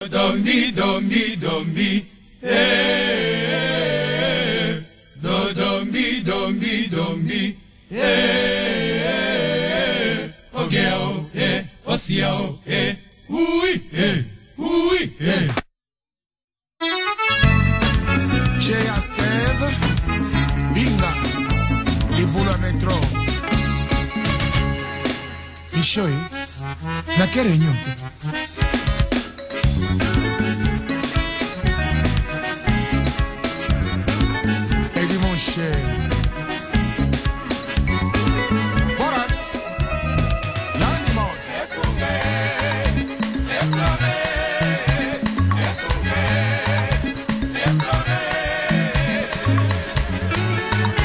Dombi, dombi, dombi, do dombi, dombi, dombi, oh girl, oh siao, oui, oui, Chez Astève, Binga, les boules métro. Ishoi, na quelle réunion?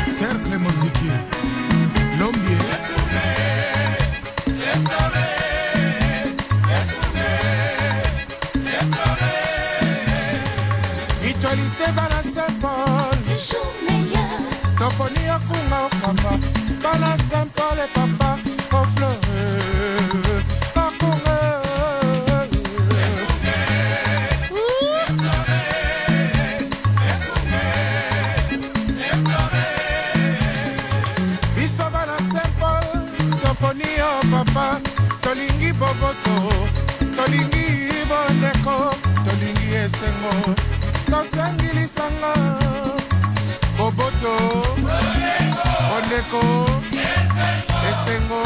Cercle musique, Lombier, Itualité dans la Saint-Paul, toujours meilleur. Toponi Okunga Okamba, dans la Saint-Paul et papa, au fleur, Okunga. Bisova na Saint-Paul, Toponi o papa, Tolingi Boboto, Tolingi Bondeko, Tolingi Esengo, Tosengi Lisanga, Boboto, Bondeko, Esengo,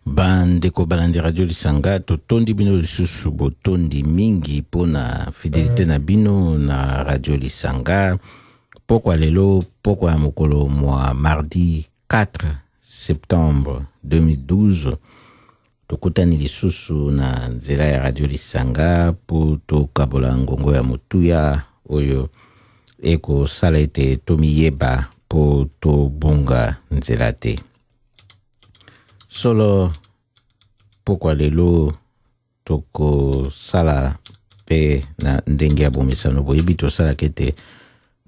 bandeko balandi radio lisanga totondi bino lisusu botondi mingi pona fidélité na bino na radio lisanga pokwa lelo pokwa ya mokolo mwa mardi 4 septembre 2012 tokutani lisusu na nzela ya radio lisanga po tokabola ngongo ya motuya oyo ekosala ete tomiyeba po tobunga nzela te solo pokwa lelo toko sala pe na ndenge ya bomisano boyebi tosala kete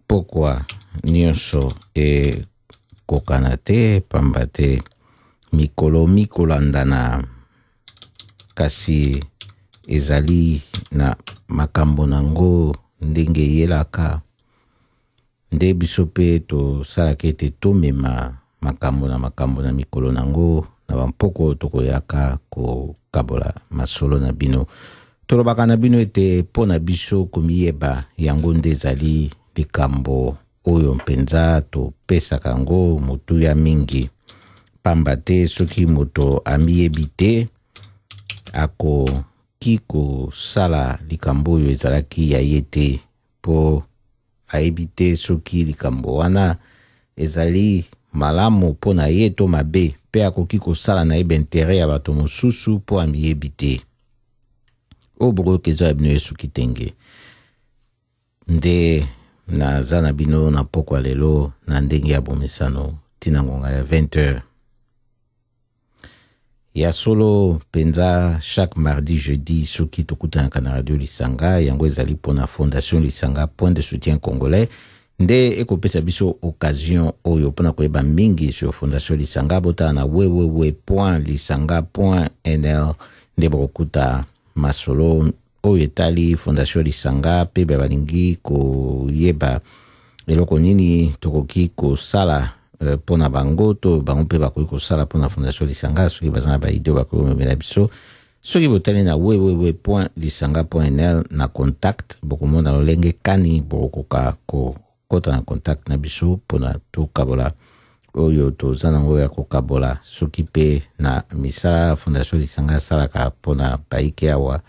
pokwa nyonso e kokana te pamba te mikolo mikolandana kasi ezali na makambo nango ndenge yelaka nde biso pe tosala kete tomema makambo na mikolo nango na bampoko tokoyaka kokabola masolo na bino tolobaka na bino ete mpo na biso komiyeba yango nde ezali likambo oyo mpenza topesaka yango motuya mingi pamba te soki moto amiyebi te akoki kosala likambo oyo ezalaki ya ye te mpo ayebi te soki likambo wana ezali malamu mpo na ye to mabe pe akoki kosala na ye intere ya bato mosusu mpo amiyebi te oyo bokoyoka eza ya bino esuki tenge nde naza na bino na pokwa lelo na ndenge ya bomesano tina ngonga ya 20h ya solo penza chaque mardi jeudi soki tokutanaka na radio lisanga yango ezali mpona fondation lisanga point de soutien congolais nde ekopesa biso occasion oyo mpona koyeba mingi sur fondation lisanga botala na www.lisanga.nl nde bokokuta masolo oyo etali fondation lisanga pe balingi koyeba eloko nini tokoki kosala mpona bango to bango mpe bakoki kosala mpona fondation lisanga soki baza na baideo bakoki komemela biso soki botali na www.lisanga.nl na contact bokomona lolenge kani bokokoka kota na contact na biso mpona tokabola oyo toza nango ya kokabola soki pe na misala fondation lisanga asalaka mpona baike awa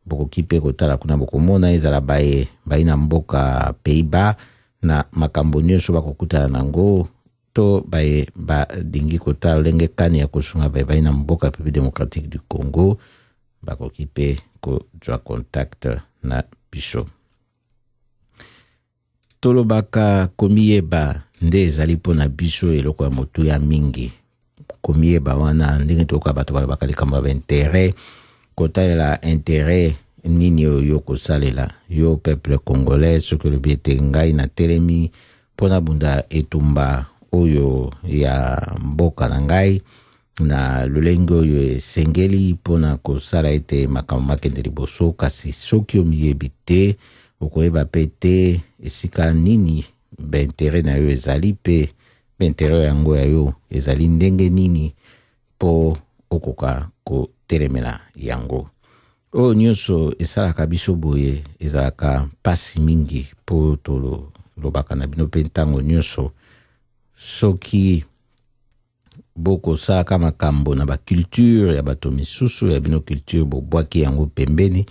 bokoki pe kotala kuna bokomona ezala baye na mboka Pays-Bas na makambo nyonso bakokutana nango to baye badingi kotala lolenge kani ya kosunga baye na mboka République démocratique du Congo bakoki pe kozwa contact na biso tolobaka komiyeba nde ezali mpona biso eloko ya motuya mingi komiyeba wana ndenge toyoka bato balobaka likambo ya baintere kotalela intere nini oyo kosalela yo peuple congolais soki olobi ete ngai na telemi mpona bunda etumba oyo ya mboka na ngai na lolenge oyo esengeli mpona kosala ete makambo makende liboso, kasi soki omiyebi te okoyeba mpe te esika nini baintere na yo ezali mpe baintere yango ya yo ezali ndenge nini mpo okoka kotelemela yango. Oyo nyonso esalaka biso boye ezalaka mpasi mingi mpo tolobaka na bino mpe ntango nyonso soki bokosalaka makambo na baculture ya bato misusu ya bino culture bobwaki yango pembeni,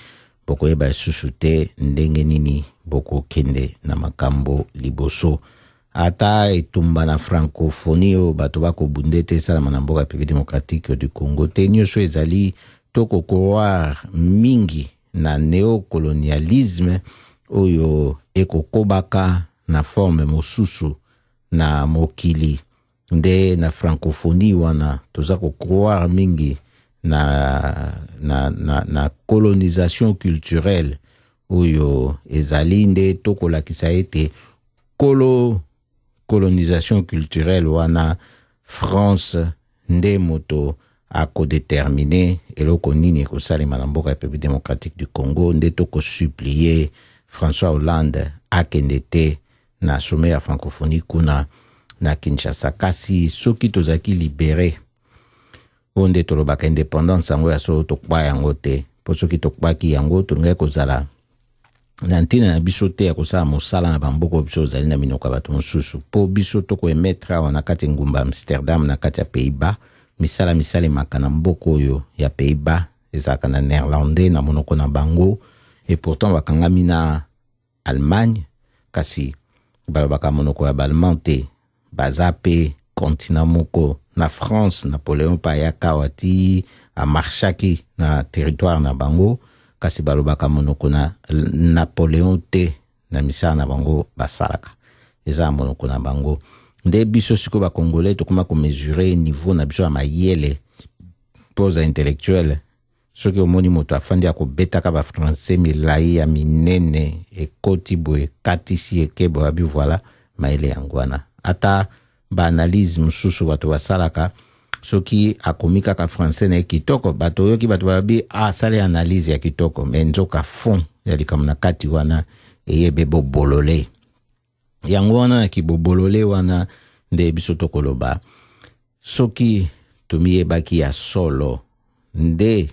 bokoyeba lisusu te ndenge nini bokokende na makambo liboso. Ata etumba na francophonie oyo bato bakobunde te esalama na mboka République démocratique du Congo te, nyonso ezali tokokroire mingi na néocolonialisme oyo ekokobaka na forme mosusu na mokili. Nde na francophonie wana toza kokroire mingi na colonisation culturelle oyo ezali nde tokolakisa ete colonisation culturelle wana France nde moto akodetermine eloko nini ekosalema na mboka République démocratique du Congo. Nde tokosupplier François Hollande akende te na sommet ya francophonie kuna na Kinshasa. Kasi soki tozaki libéré onde tolobaka indépendance yango ya so tokba yango te, po soki tokbaki yango tolingaki kozala na ntina na biso te ya kosala mosala na bamboko biso ozali na minoko ya bato mosusu. Po biso tokoemetre awa na kati ngumba Amsterdam na kati ya Pays-Bas misala esalемaka na mboko oyo ya Pays-Bas ezalaka na néerlandais na monoko na bango, et pourtant bakangami na Allemagne kasi balobaka monoko ya Allemand te. Baza pe continent moko na France, Napoléon pa yaka wati amarchaki na territoire na bango, kasi balobaka monoko na Napoléon te na misala na bango basalaka eza monoko na bango. Nde biso siko ba Congolais tokoma ko mesurer niveau na biso ya mayele pose intellectuelle. Soki omoni moto afandi akobetaka ba français milai ya minene ekoti boye katisi ekebo abi voilà mayele yangwana. Ata ba analyse mususu bato basalaka soki akomi kaka français na kitoko bato yoki bato babi asale analyse ya kitoko mais nzoka fond ya likambo na kati wana eyebe bobolole yango wana kibobolole wana nde biso tokoloba soki tomiyebaki ya solo nde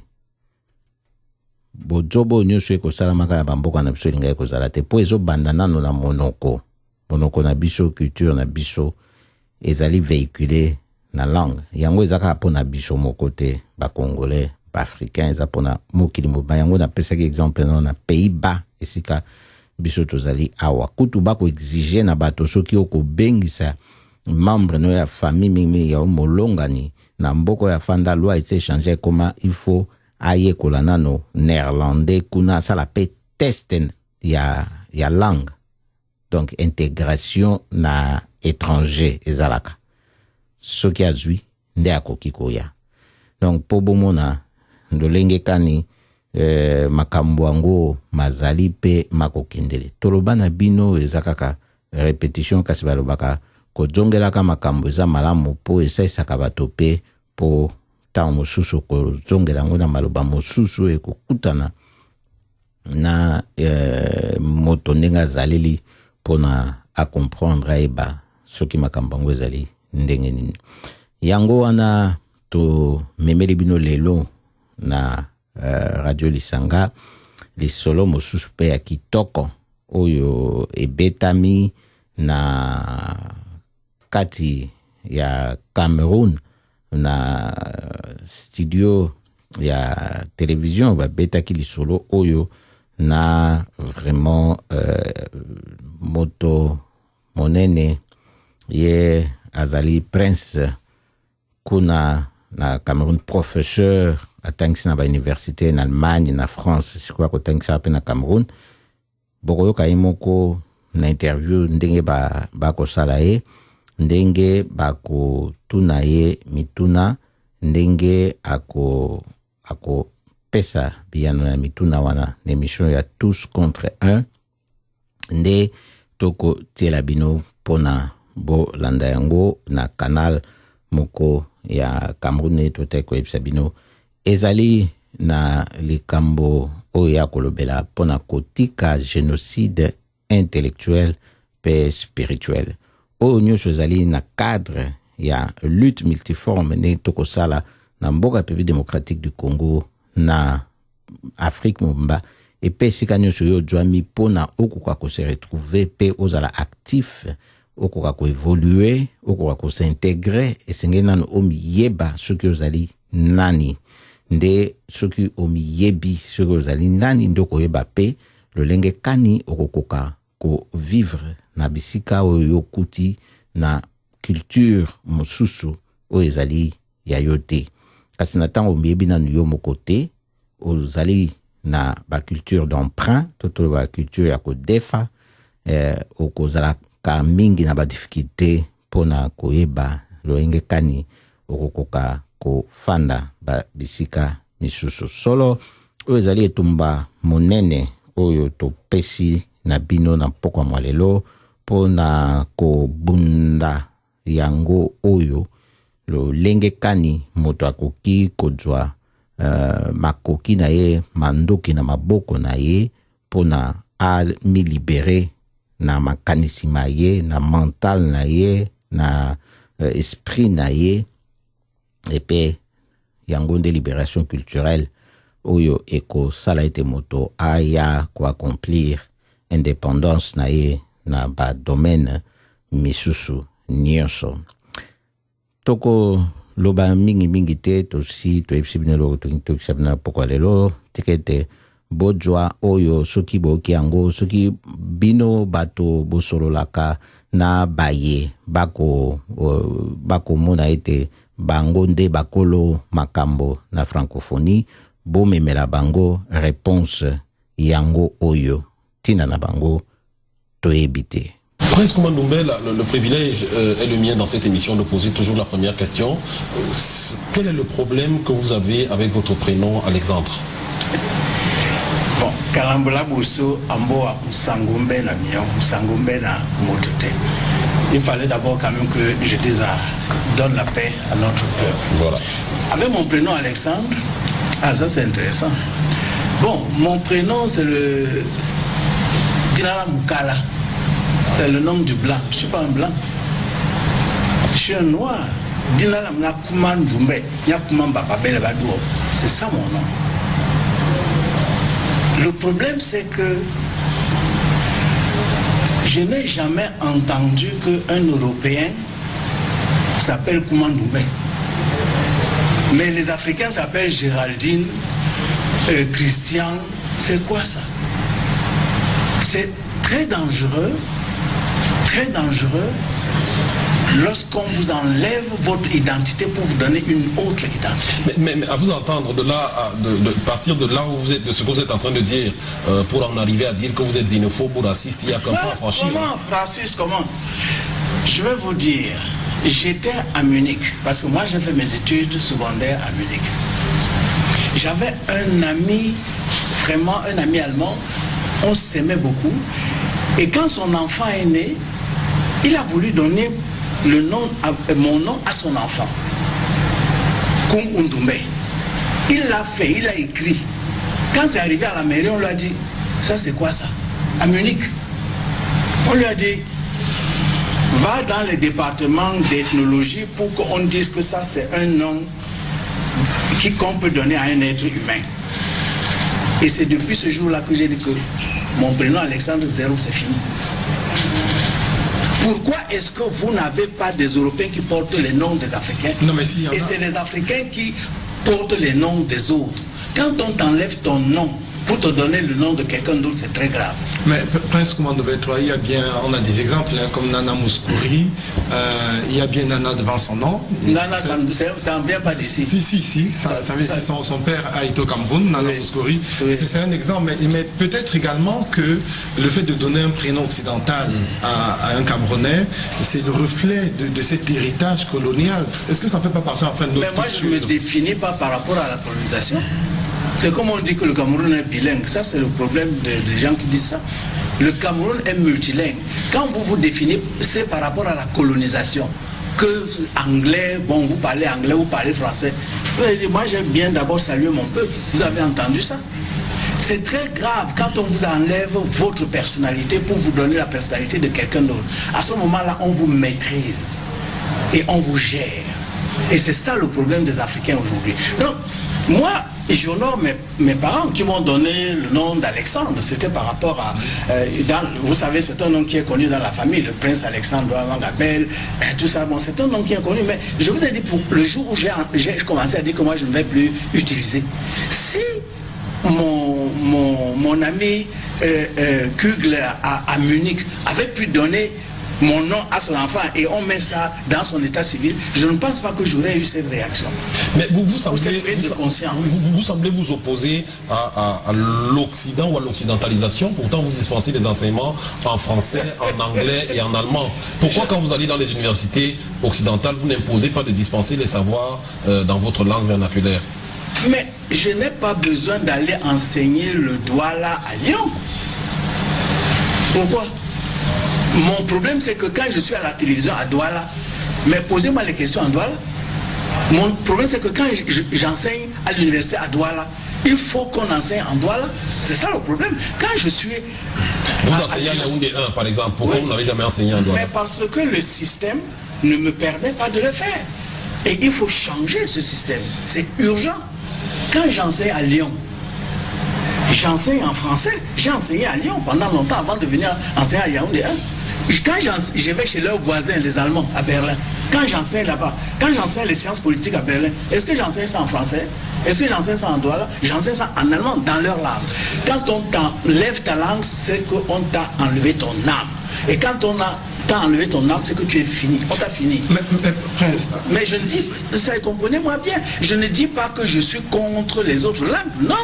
bojobo nyonso ekosalamaka na bamboka na biso elingai kozala te po ezobanda nano na monoko na biso culture na biso ezali véhiculé na langue yango ezaka po na biso moko te ba Congolais ba Africains eza po na mokili moba yango na pesaki exemple na Pays-Bas esika biso tozali awa kutu bako exiger na bato soki okobengisa membre no ya famille mingi ya molongani na mboko ya fanda loi ese changer comment il faut aye kolana no néerlandais kuna sala pe test ya langue, donc intégration na étranger ezalaka soki azwi nde akoki koya. Donc po bomona ndolenge kani makambo yango mazali pe makokendele toloba na bino eza kaka répétition kasi balobaka kojongelaka makambo eza malamu po esaisaka bato pe po ntango mosusu kozongela yango na maloba mosusu ekokutana na moto ndenge azaleli mpona acomprendre ayeba soki makambo yango ezali ndenge nini. Yango wana to memeli bino lelo na Radio Lisanga lisolo mosusu pe ya kitoko oyo ebetami na kati ya Cameroun na studio ya télévision babetaki lisolo oyo na vraiment moto monene ye azali prince kuna na Cameroun, professeur atangisi na ba université na Allemagne na France sikwa ko tangisa pe na Cameroun. Bokoyoka imoko na interview ndenge ba ko sala ye ndenge bako tuna ye mituna ndenge ako pesa biyano na mituna wana na émission ya tous contre un nde toko tiela bino pona bo landa yango na canal moko ya Cameroun to te ko ebsabino ezali na likambo oyo ya kolobela pona kotika génocide intellectuel pe spirituel oyo nyonso ezali na cadre ya lutte multiforme ne tokosala na mboka République démocratique du Congo na Afrique mobimba epe esika nyonso oyo ozwami mpona okoka kose retrouver pe ozala actif okoka koévoluer okoka kosintegre esengeli nano omiyeba soki ozali nani nde soki omiyebi soki ozali nani nde okoyeba pe lolenge kani okokoka kovivre na bisika oyo yokuti na culture mosusu oyo ezali ya yo te kasi na ntango omiyebi nanu yo moko te ozali na ba culture d'emprunt toto ba culture ya kodefa okozalaka mingi na ba difficulté pona koyeba lolenge kani okokoka kofanda ba bisika misusu solo oyo ezali etumba monene oyo topesi na bino na mpoko mwa lelo pona kobunda yango oyo lolenge kani moto akoki kozwa makoki na ye mandoki na maboko na ye pona amilibere na makanisi ma ye na mental na ye na esprit na ye epe yango nde libération culturelle oyo ekosala ete moto aya koaccomplir indépendance na ye na ba domaine misusu nyonso toko loba mingi te tosi toyebisi bino eloko tokisa bino na poko lelo tikete bojwa oyo soki boyoki yango soki bino bato bosololaka na baye bakomona ete bango nde bakolo makambo na francophonie bomemela bango réponse yango oyo tina na bango toyebi te. Prince Coumba Ndoumbe, le privilège est le mien dans cette émission de poser toujours la première question. Quel est le problème que vous avez avec votre prénom Alexandre? Bon, Kalambola Bousso, Amboa, Sangombe, na Mio, Sangombe, na Motote. Il fallait d'abord quand même que je dise donne la paix à notre peuple. Voilà. Avec mon prénom Alexandre, ça c'est intéressant. Bon, mon prénom c'est le Dinala Mukala. C'est le nom du blanc. Je ne suis pas un blanc. Je suis un noir. C'est ça mon nom. Le problème c'est que je n'ai jamais entendu qu'un Européen s'appelle Coumba Ndoumbe. Mais les Africains s'appellent Géraldine, Christian. C'est quoi ça? C'est très dangereux lorsqu'on vous enlève votre identité pour vous donner une autre identité. Mais à vous entendre de là, de partir de là où vous êtes, de ce que vous êtes en train de dire, pour en arriver à dire que vous êtes xénophobe ou raciste, il y a qu'un pas à franchir. Comment raciste, comment? Je vais vous dire, j'étais à Munich, parce que moi j'ai fait mes études secondaires à Munich. J'avais un ami, vraiment un ami allemand, on s'aimait beaucoup, et quand son enfant est né, il a voulu donner mon nom à son enfant, Coumba Ndoumbe. Il l'a fait, il a écrit. Quand c'est arrivé à la mairie, on lui a dit, ça c'est quoi ça? À Munich. On lui a dit, va dans les départements d'ethnologie pour qu'on dise que ça c'est un nom qu'on peut donner à un être humain. Et c'est depuis ce jour-là que j'ai dit que mon prénom Alexandre Zéro, c'est fini. Pourquoi est-ce que vous n'avez pas des Européens qui portent les noms des Africains? Non, mais si, et c'est les Africains qui portent les noms des autres. Quand on t'enlève ton nom pour te donner le nom de quelqu'un d'autre, c'est très grave. Mais Prince Coumba Ndoumbe, il y a bien, on a des exemples hein, comme Nana Mouskouri, il y a bien Nana devant son nom. Nana, ça ne vient pas d'ici. Si, son père a été au Cameroun, Nana Mouskouri. Oui. C'est un exemple, mais peut-être également que le fait de donner un prénom occidental à un Camerounais, c'est le reflet de cet héritage colonial. Est-ce que ça ne fait pas partie enfin de notre Mais moi, je ne me définis pas par rapport à la colonisation. C'est comme on dit que le Cameroun est bilingue. Ça, c'est le problème des gens qui disent ça. Le Cameroun est multilingue. Quand vous vous définissez, c'est par rapport à la colonisation. que anglais, bon, vous parlez anglais, vous parlez français. Moi, j'aime bien d'abord saluer mon peuple. Vous avez entendu ça? C'est très grave quand on vous enlève votre personnalité pour vous donner la personnalité de quelqu'un d'autre. À ce moment-là, on vous maîtrise et on vous gère. Et c'est ça le problème des Africains aujourd'hui. Donc, moi, j'honore mes parents qui m'ont donné le nom d'Alexandre. C'était par rapport à... vous savez, c'est un nom qui est connu dans la famille, le prince Alexandre Wangabel, tout ça. Bon, c'est un nom qui est connu, mais je vous ai dit, pour le jour où j'ai commencé à dire que moi, je ne vais plus utiliser. Si mon ami Kugler à Munich avait pu donner mon nom à son enfant et on met ça dans son état civil, je ne pense pas que j'aurais eu cette réaction. Mais vous semblez vous opposer à l'Occident ou à l'occidentalisation, pourtant vous dispensez des enseignements en français, en anglais et en allemand. Pourquoi quand vous allez dans les universités occidentales, vous n'imposez pas de dispenser les savoirs dans votre langue vernaculaire? Mais je n'ai pas besoin d'aller enseigner le Douala à Lyon. Pourquoi? Mon problème, c'est que quand je suis à la télévision à Douala, mais posez-moi les questions en Douala. Mon problème, c'est que quand j'enseigne à l'université à Douala, il faut qu'on enseigne en Douala. C'est ça le problème. Quand je suis... Vous enseignez à Yaoundé 1, par exemple. Pourquoi vous n'avez jamais enseigné en Douala? Mais parce que le système ne me permet pas de le faire. Et il faut changer ce système. C'est urgent. Quand j'enseigne à Lyon, j'enseigne en français. J'ai enseigné à Lyon pendant longtemps avant de venir enseigner à Yaoundé 1. Quand je vais chez leurs voisins, les Allemands, à Berlin, quand j'enseigne là-bas, quand j'enseigne les sciences politiques à Berlin, est-ce que j'enseigne ça en français? Est-ce que j'enseigne ça en Douala? J'enseigne ça en allemand, dans leur langue. Quand on t'enlève ta langue, c'est qu'on t'a enlevé ton âme. Et quand on t'a enlevé ton âme, c'est que tu es fini. On t'a fini. Mais je ne dis, ça, comprenez-moi bien, je ne dis pas que je suis contre les autres langues, non.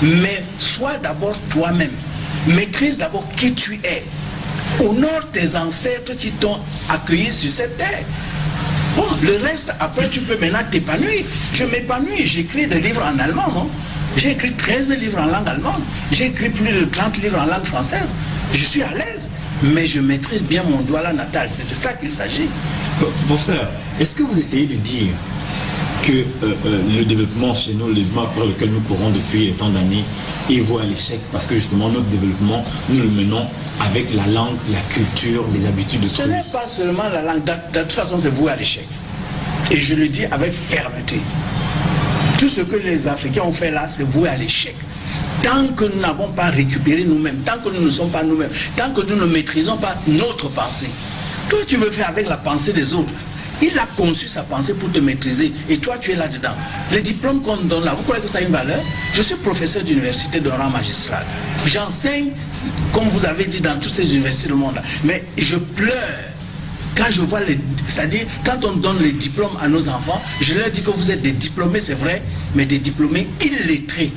Mais sois d'abord toi-même. Maîtrise d'abord qui tu es. Honore tes ancêtres qui t'ont accueilli sur cette terre. Bon, le reste, après, tu peux maintenant t'épanouir. Je m'épanouis, j'écris des livres en allemand, non? J'ai écrit 13 livres en langue allemande. J'ai écrit plus de 30 livres en langue française. Je suis à l'aise. Mais je maîtrise bien mon Douala natal. C'est de ça qu'il s'agit. Professeur, est-ce que vous essayez de dire que le développement chez nous, le développement par lequel nous courons depuis tant d'années, est voué à l'échec parce que justement notre développement, nous le menons avec la langue, la culture, les habitudes de Ce n'est pas seulement la langue, de toute façon c'est voué à l'échec. Et je le dis avec fermeté. Tout ce que les Africains ont fait là, c'est voué à l'échec. Tant que nous n'avons pas récupéré nous-mêmes, tant que nous ne sommes pas nous-mêmes, tant que nous ne maîtrisons pas notre pensée. Toi tu veux faire avec la pensée des autres. Il a conçu sa pensée pour te maîtriser et toi tu es là-dedans. Les diplômes qu'on donne là, vous croyez que ça a une valeur? Je suis professeur d'université de rang magistral. J'enseigne, comme vous avez dit, dans toutes ces universités du monde. Mais je pleure quand je vois c'est-à-dire quand on donne les diplômes à nos enfants, je leur dis que vous êtes des diplômés, c'est vrai, mais des diplômés illettrés.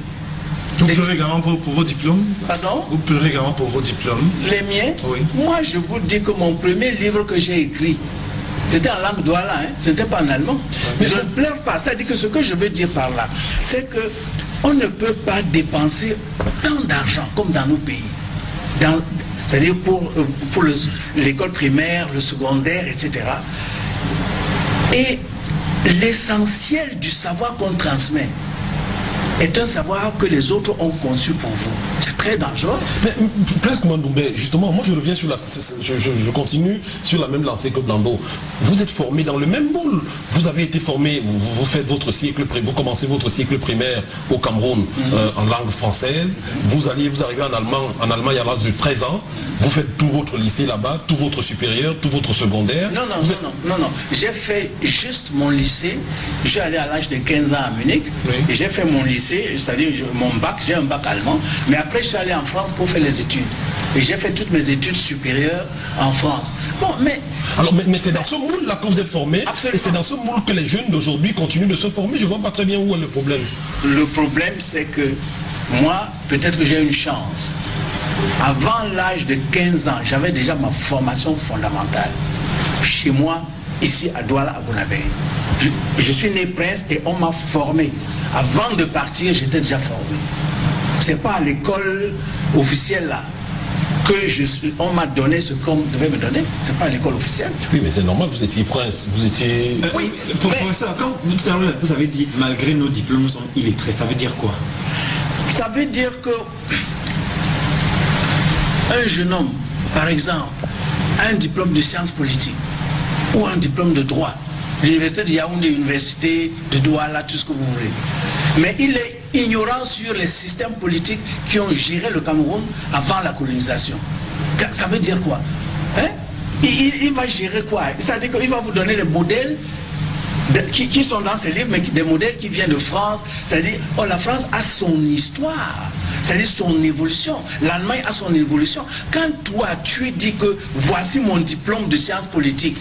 Vous pleurez également pour vos diplômes? Pardon? Vous pleurez également pour vos diplômes? Les miens? Oui. Moi, je vous dis que mon premier livre que j'ai écrit, c'était en langue douala, hein? C'était pas en allemand. Mais je ne pleure pas. C'est-à-dire que ce que je veux dire par là, c'est que on ne peut pas dépenser tant d'argent comme dans nos pays. C'est-à-dire pour l'école primaire, le secondaire, etc. Et l'essentiel du savoir qu'on transmet est un savoir que les autres ont conçu pour vous. C'est très dangereux. Mais presque Mandoumbé, justement, moi je reviens sur je continue sur la même lancée que Blando. Vous êtes formé dans le même moule. Vous avez été formé, vous faites votre cycle, vous commencez votre cycle primaire au Cameroun en langue française. Vous arrivez en Allemagne à l'âge de 13 ans. Vous faites tout votre lycée là-bas, tout votre supérieur, tout votre secondaire. Non. J'ai fait juste mon lycée. Je suis allé à l'âge de 15 ans à Munich. Oui. J'ai fait mon lycée, c'est-à-dire mon bac, j'ai un bac allemand. Mais après, je suis allé en France pour faire les études. Et j'ai fait toutes mes études supérieures en France. Bon, mais... Alors, mais c'est dans ce moule-là que vous êtes formé. Absolument. Et c'est dans ce moule que les jeunes d'aujourd'hui continuent de se former. Je ne vois pas très bien où est le problème. Le problème, c'est que moi, peut-être que j'ai une chance. Avant l'âge de 15 ans, j'avais déjà ma formation fondamentale. Chez moi, ici à Douala, à Bonabé. Je suis né prince et on m'a formé. Avant de partir, j'étais déjà formé. C'est pas à l'école officielle là. on m'a donné ce qu'on devait me donner. C'est pas l'école officielle. Oui, mais c'est normal, vous étiez prince, vous étiez... Oui, professeur, quand tout à l'heure vous avez dit malgré nos diplômes, nous sommes illettrés, ça veut dire quoi? Ça veut dire que un jeune homme, par exemple, a un diplôme de sciences politiques ou un diplôme de droit. L'université de Yaoundé, l'université de Douala, tout ce que vous voulez. Mais il est ignorant sur les systèmes politiques qui ont géré le Cameroun avant la colonisation. Ça veut dire quoi, hein? Il va gérer quoi? C'est-à-dire qu'il va vous donner les modèles qui sont dans ces livres, mais des modèles qui viennent de France. C'est-à-dire, oh, la France a son histoire, c'est-à-dire son évolution. L'Allemagne a son évolution. Quand toi, tu dis que voici mon diplôme de sciences politiques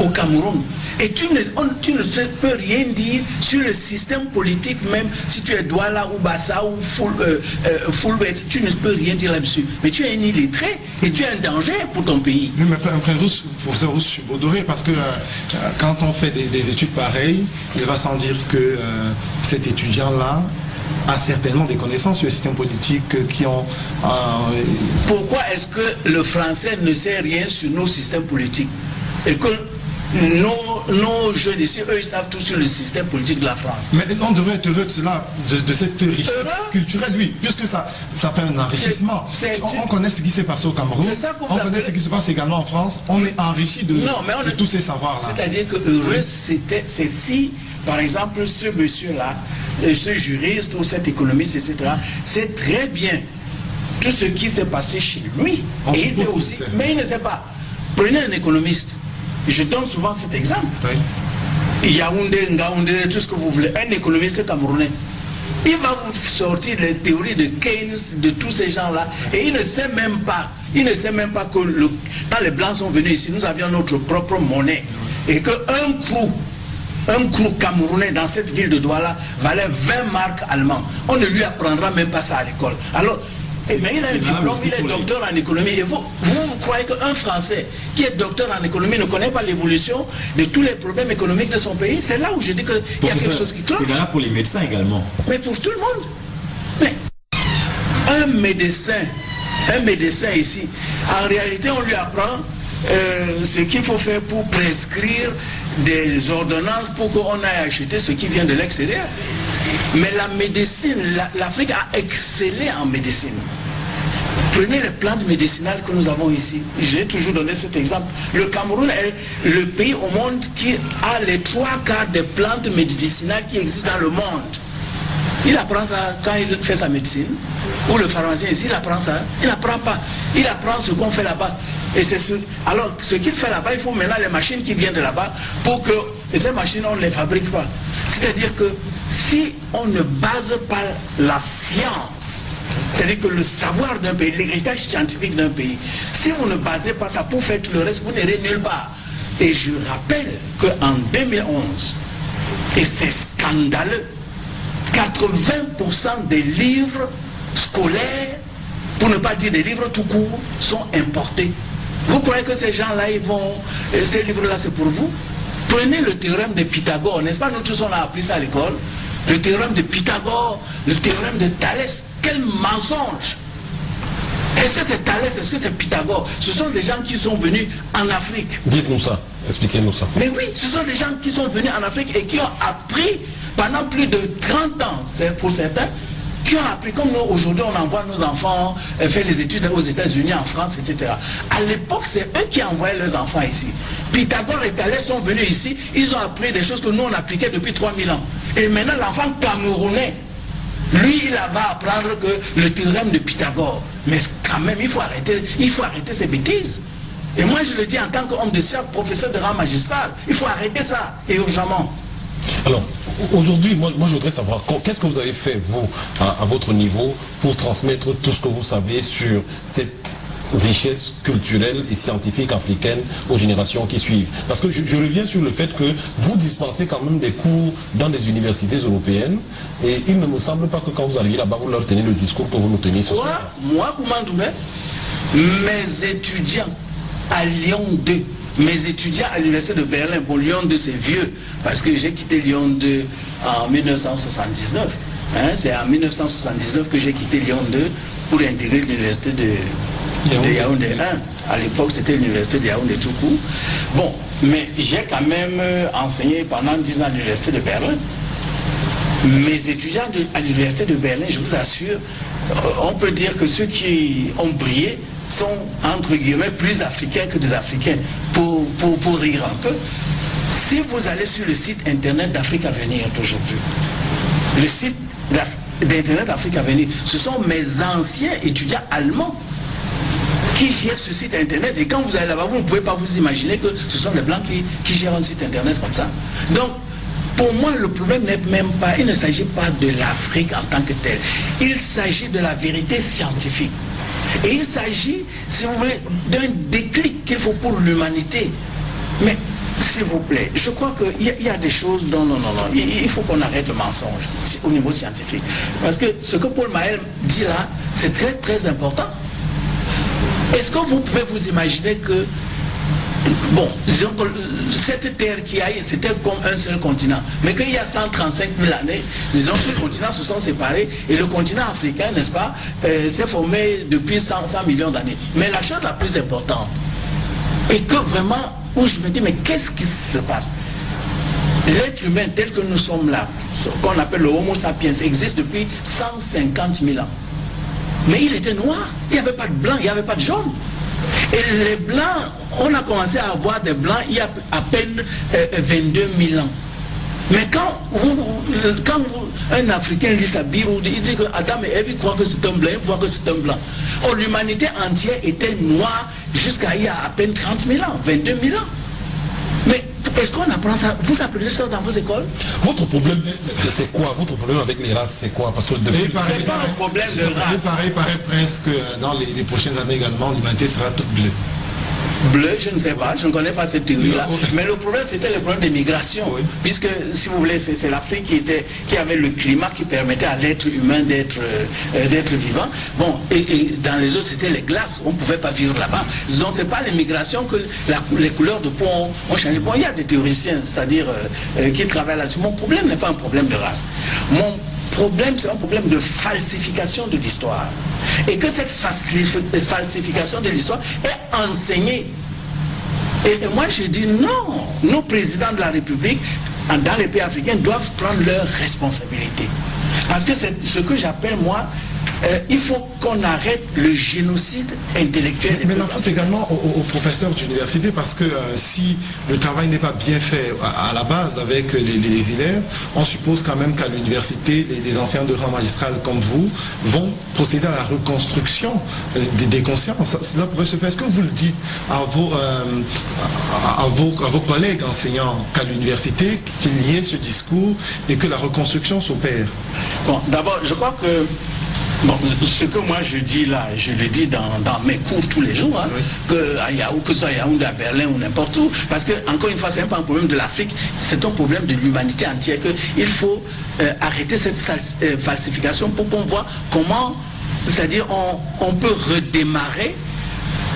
au Cameroun, et tu ne peux rien dire sur le système politique, même si tu es Douala ou Bassa ou Fulbert, tu ne peux rien dire là-dessus. Mais tu es un illettré et tu es un danger pour ton pays. Oui, mais professeur Rousse-Baudoré, parce que quand on fait des études pareilles, il va sans dire que cet étudiant-là a certainement des connaissances sur le système politique qui ont... Pourquoi est-ce que le français ne sait rien sur nos systèmes politiques et que nos jeunes ici, eux, ils savent tout sur le système politique de la France? Mais on devrait être heureux de cela, de cette richesse culturelle, oui, puisque ça fait un enrichissement. On connaît ce qui s'est passé au Cameroun, on connaît ce qui se passe également en France, on est enrichi de tous ces savoirs-là. C'est-à-dire que heureux, c'est si, par exemple, ce monsieur-là, ce juriste ou cet économiste, etc., c'est très bien tout ce qui s'est passé chez lui. Et il sait aussi, mais il ne sait pas. Prenez un économiste. Je donne souvent cet exemple. Oui. Yaoundé, Ngaoundé, tout ce que vous voulez. Un économiste camerounais. Il va vous sortir les théories de Keynes, de tous ces gens-là. Et il ne sait même pas que quand les Blancs sont venus ici, nous avions notre propre monnaie. Et qu'un crew camerounais dans cette ville de Douala valait 20 marques allemandes. On ne lui apprendra même pas ça à l'école. Alors, mais il a un diplôme, il est docteur en économie. Et vous croyez qu'un Français qui est docteur en économie ne connaît pas l'évolution de tous les problèmes économiques de son pays? C'est là où je dis qu'il y a quelque chose qui cloche. C'est valable pour les médecins également. Mais pour tout le monde. Mais un médecin ici, en réalité, on lui apprend ce qu'il faut faire pour prescrire des ordonnances pour qu'on aille acheter ce qui vient de l'extérieur. Mais la médecine, l'Afrique a excellé en médecine. Prenez les plantes médicinales que nous avons ici. J'ai toujours donné cet exemple. Le Cameroun est le pays au monde qui a les 3/4 des plantes médicinales qui existent dans le monde. Il apprend ça quand il fait sa médecine. Ou le pharmacien ici, il apprend ça. Il n'apprend pas. Il apprend ce qu'on fait là-bas. Et alors, ce qu'il fait là-bas, il faut maintenant les machines qui viennent de là-bas pour que ces machines, on ne les fabrique pas. C'est-à-dire que si on ne base pas la science, c'est-à-dire que le savoir d'un pays, l'héritage scientifique d'un pays, si vous ne basez pas ça pour faire tout le reste, vous n'irez nulle part. Et je rappelle qu'en 2011, et c'est scandaleux, 80% des livres scolaires, pour ne pas dire des livres tout court, sont importés. Vous croyez que ces gens-là, ces livres-là, c'est pour vous? Prenez le théorème de Pythagore, n'est-ce pas? Nous tous, on a appris ça à l'école. Le théorème de Pythagore, le théorème de Thalès. Quel mensonge! Est-ce que c'est Thalès, est-ce que c'est Pythagore? Ce sont des gens qui sont venus en Afrique. Dites-nous ça, expliquez-nous ça. Mais oui, ce sont des gens qui sont venus en Afrique et qui ont appris pendant plus de 30 ans, c'est pour certains, qui ont appris, comme nous aujourd'hui on envoie nos enfants faire les études aux États-Unis, en France, etc. À l'époque, c'est eux qui envoyaient leurs enfants ici. Pythagore et Thalès sont venus ici, ils ont appris des choses que nous on appliquait depuis 3000 ans. Et maintenant l'enfant camerounais, lui il va apprendre que le théorème de Pythagore. Mais quand même, il faut arrêter ces bêtises. Et moi je le dis en tant qu'homme de sciences, professeur de rang magistral, il faut arrêter ça, et urgemment. Alors, aujourd'hui, moi je voudrais savoir, qu'est-ce que vous avez fait, vous, à votre niveau, pour transmettre tout ce que vous savez sur cette richesse culturelle et scientifique africaine aux générations qui suivent? Parce que je reviens sur le fait que vous dispensez quand même des cours dans des universités européennes, et il ne me semble pas que quand vous arrivez là-bas, vous leur tenez le discours que vous nous tenez ce soir. Moi, Koumandoumé, mes étudiants à Lyon 2, mes étudiants à l'université de Berlin, bon, Lyon 2 c'est vieux, parce que j'ai quitté Lyon 2 en 1979. C'est en 1979 que j'ai quitté Lyon 2 pour intégrer l'université de Yaoundé 1. À l'époque, c'était l'université de Yaoundé tout court. Bon, mais j'ai quand même enseigné pendant 10 ans à l'université de Berlin. Mes étudiants à l'université de Berlin, je vous assure, on peut dire que ceux qui ont brillé sont, entre guillemets, plus africains que des Africains, pour rire un peu. Si vous allez sur le site internet d'Afrique à venir d'aujourd'hui, le site d'internet d'Afrique à venir, ce sont mes anciens étudiants allemands qui gèrent ce site internet. Et quand vous allez là-bas, vous ne pouvez pas vous imaginer que ce sont les Blancs qui gèrent un site internet comme ça. Donc, pour moi, le problème n'est même pas, il ne s'agit pas de l'Afrique en tant que telle. Il s'agit de la vérité scientifique. Et il s'agit, si vous voulez, d'un déclic qu'il faut pour l'humanité. Mais, s'il vous plaît, je crois qu'il y a des choses dont non. Il faut qu'on arrête le mensonge au niveau scientifique. Parce que ce que Paul Mahel dit là, c'est très très important. Est-ce que vous pouvez vous imaginer que, bon, disons que cette terre qui a, c'était comme un seul continent, mais qu'il y a 135 000 années, disons que les continents se sont séparés et le continent africain, n'est-ce pas, s'est formé depuis 100 millions d'années. Mais la chose la plus importante, et que vraiment, où je me dis, mais qu'est-ce qui se passe? L'être humain tel que nous sommes là, ce qu'on appelle le Homo sapiens, existe depuis 150 000 ans. Mais il était noir, il n'y avait pas de blanc, il n'y avait pas de jaune. Et les blancs, on a commencé à avoir des blancs il y a à peine 22 000 ans. Mais quand un Africain lit sa Bible, il dit que Adam et Ève croient que c'est un blanc, il voit que c'est un blanc. Oh, l'humanité entière était noire jusqu'à il y a à peine 30 000 ans, 22 000 ans. Mais est-ce qu'on apprend ça? Vous apprenez ça dans vos écoles? Votre problème, c'est quoi? Votre problème avec les races, c'est quoi? Parce que c'est pas un problème de race. Il paraît presque dans les prochaines années également, l'humanité sera toute bleue. Bleu, je ne sais pas, je ne connais pas cette théorie-là. Mais le problème, c'était le problème des migrations. Oui. Puisque, si vous voulez, c'est l'Afrique qui avait le climat qui permettait à l'être humain d'être vivant. Bon, et dans les autres, c'était les glaces. On ne pouvait pas vivre là-bas. Donc, ce n'est pas les migrations que les couleurs de peau ont changé. Bon, il y a des théoriciens, c'est-à-dire qui travaillent là-dessus. Mon problème n'est pas un problème de race. Mon problème, c'est un problème de falsification de l'histoire. Et que cette falsification de l'histoire est enseignée. Et moi, je dis non. Nos présidents de la République, dans les pays africains, doivent prendre leurs responsabilités. Parce que c'est ce que j'appelle, moi, il faut qu'on arrête le génocide intellectuel. Mais la faute également aux professeurs d'université, parce que si le travail n'est pas bien fait à la base avec les élèves, on suppose quand même qu'à l'université, les anciens de rang magistral comme vous vont procéder à la reconstruction des consciences. Cela pourrait se faire. Est-ce que vous le dites à vos collègues enseignants qu'à l'université, qu'il y ait ce discours et que la reconstruction s'opère? Bon, d'abord, je crois que bon, ce que moi je dis là, je le dis dans mes cours tous les jours, hein, oui. Que ce soit à Yaoundé, à Berlin ou n'importe où, parce que, encore une fois, c'est pas un problème de l'Afrique, c'est un problème de l'humanité entière, qu'il faut arrêter cette falsification pour qu'on voit comment, c'est-à-dire on peut redémarrer.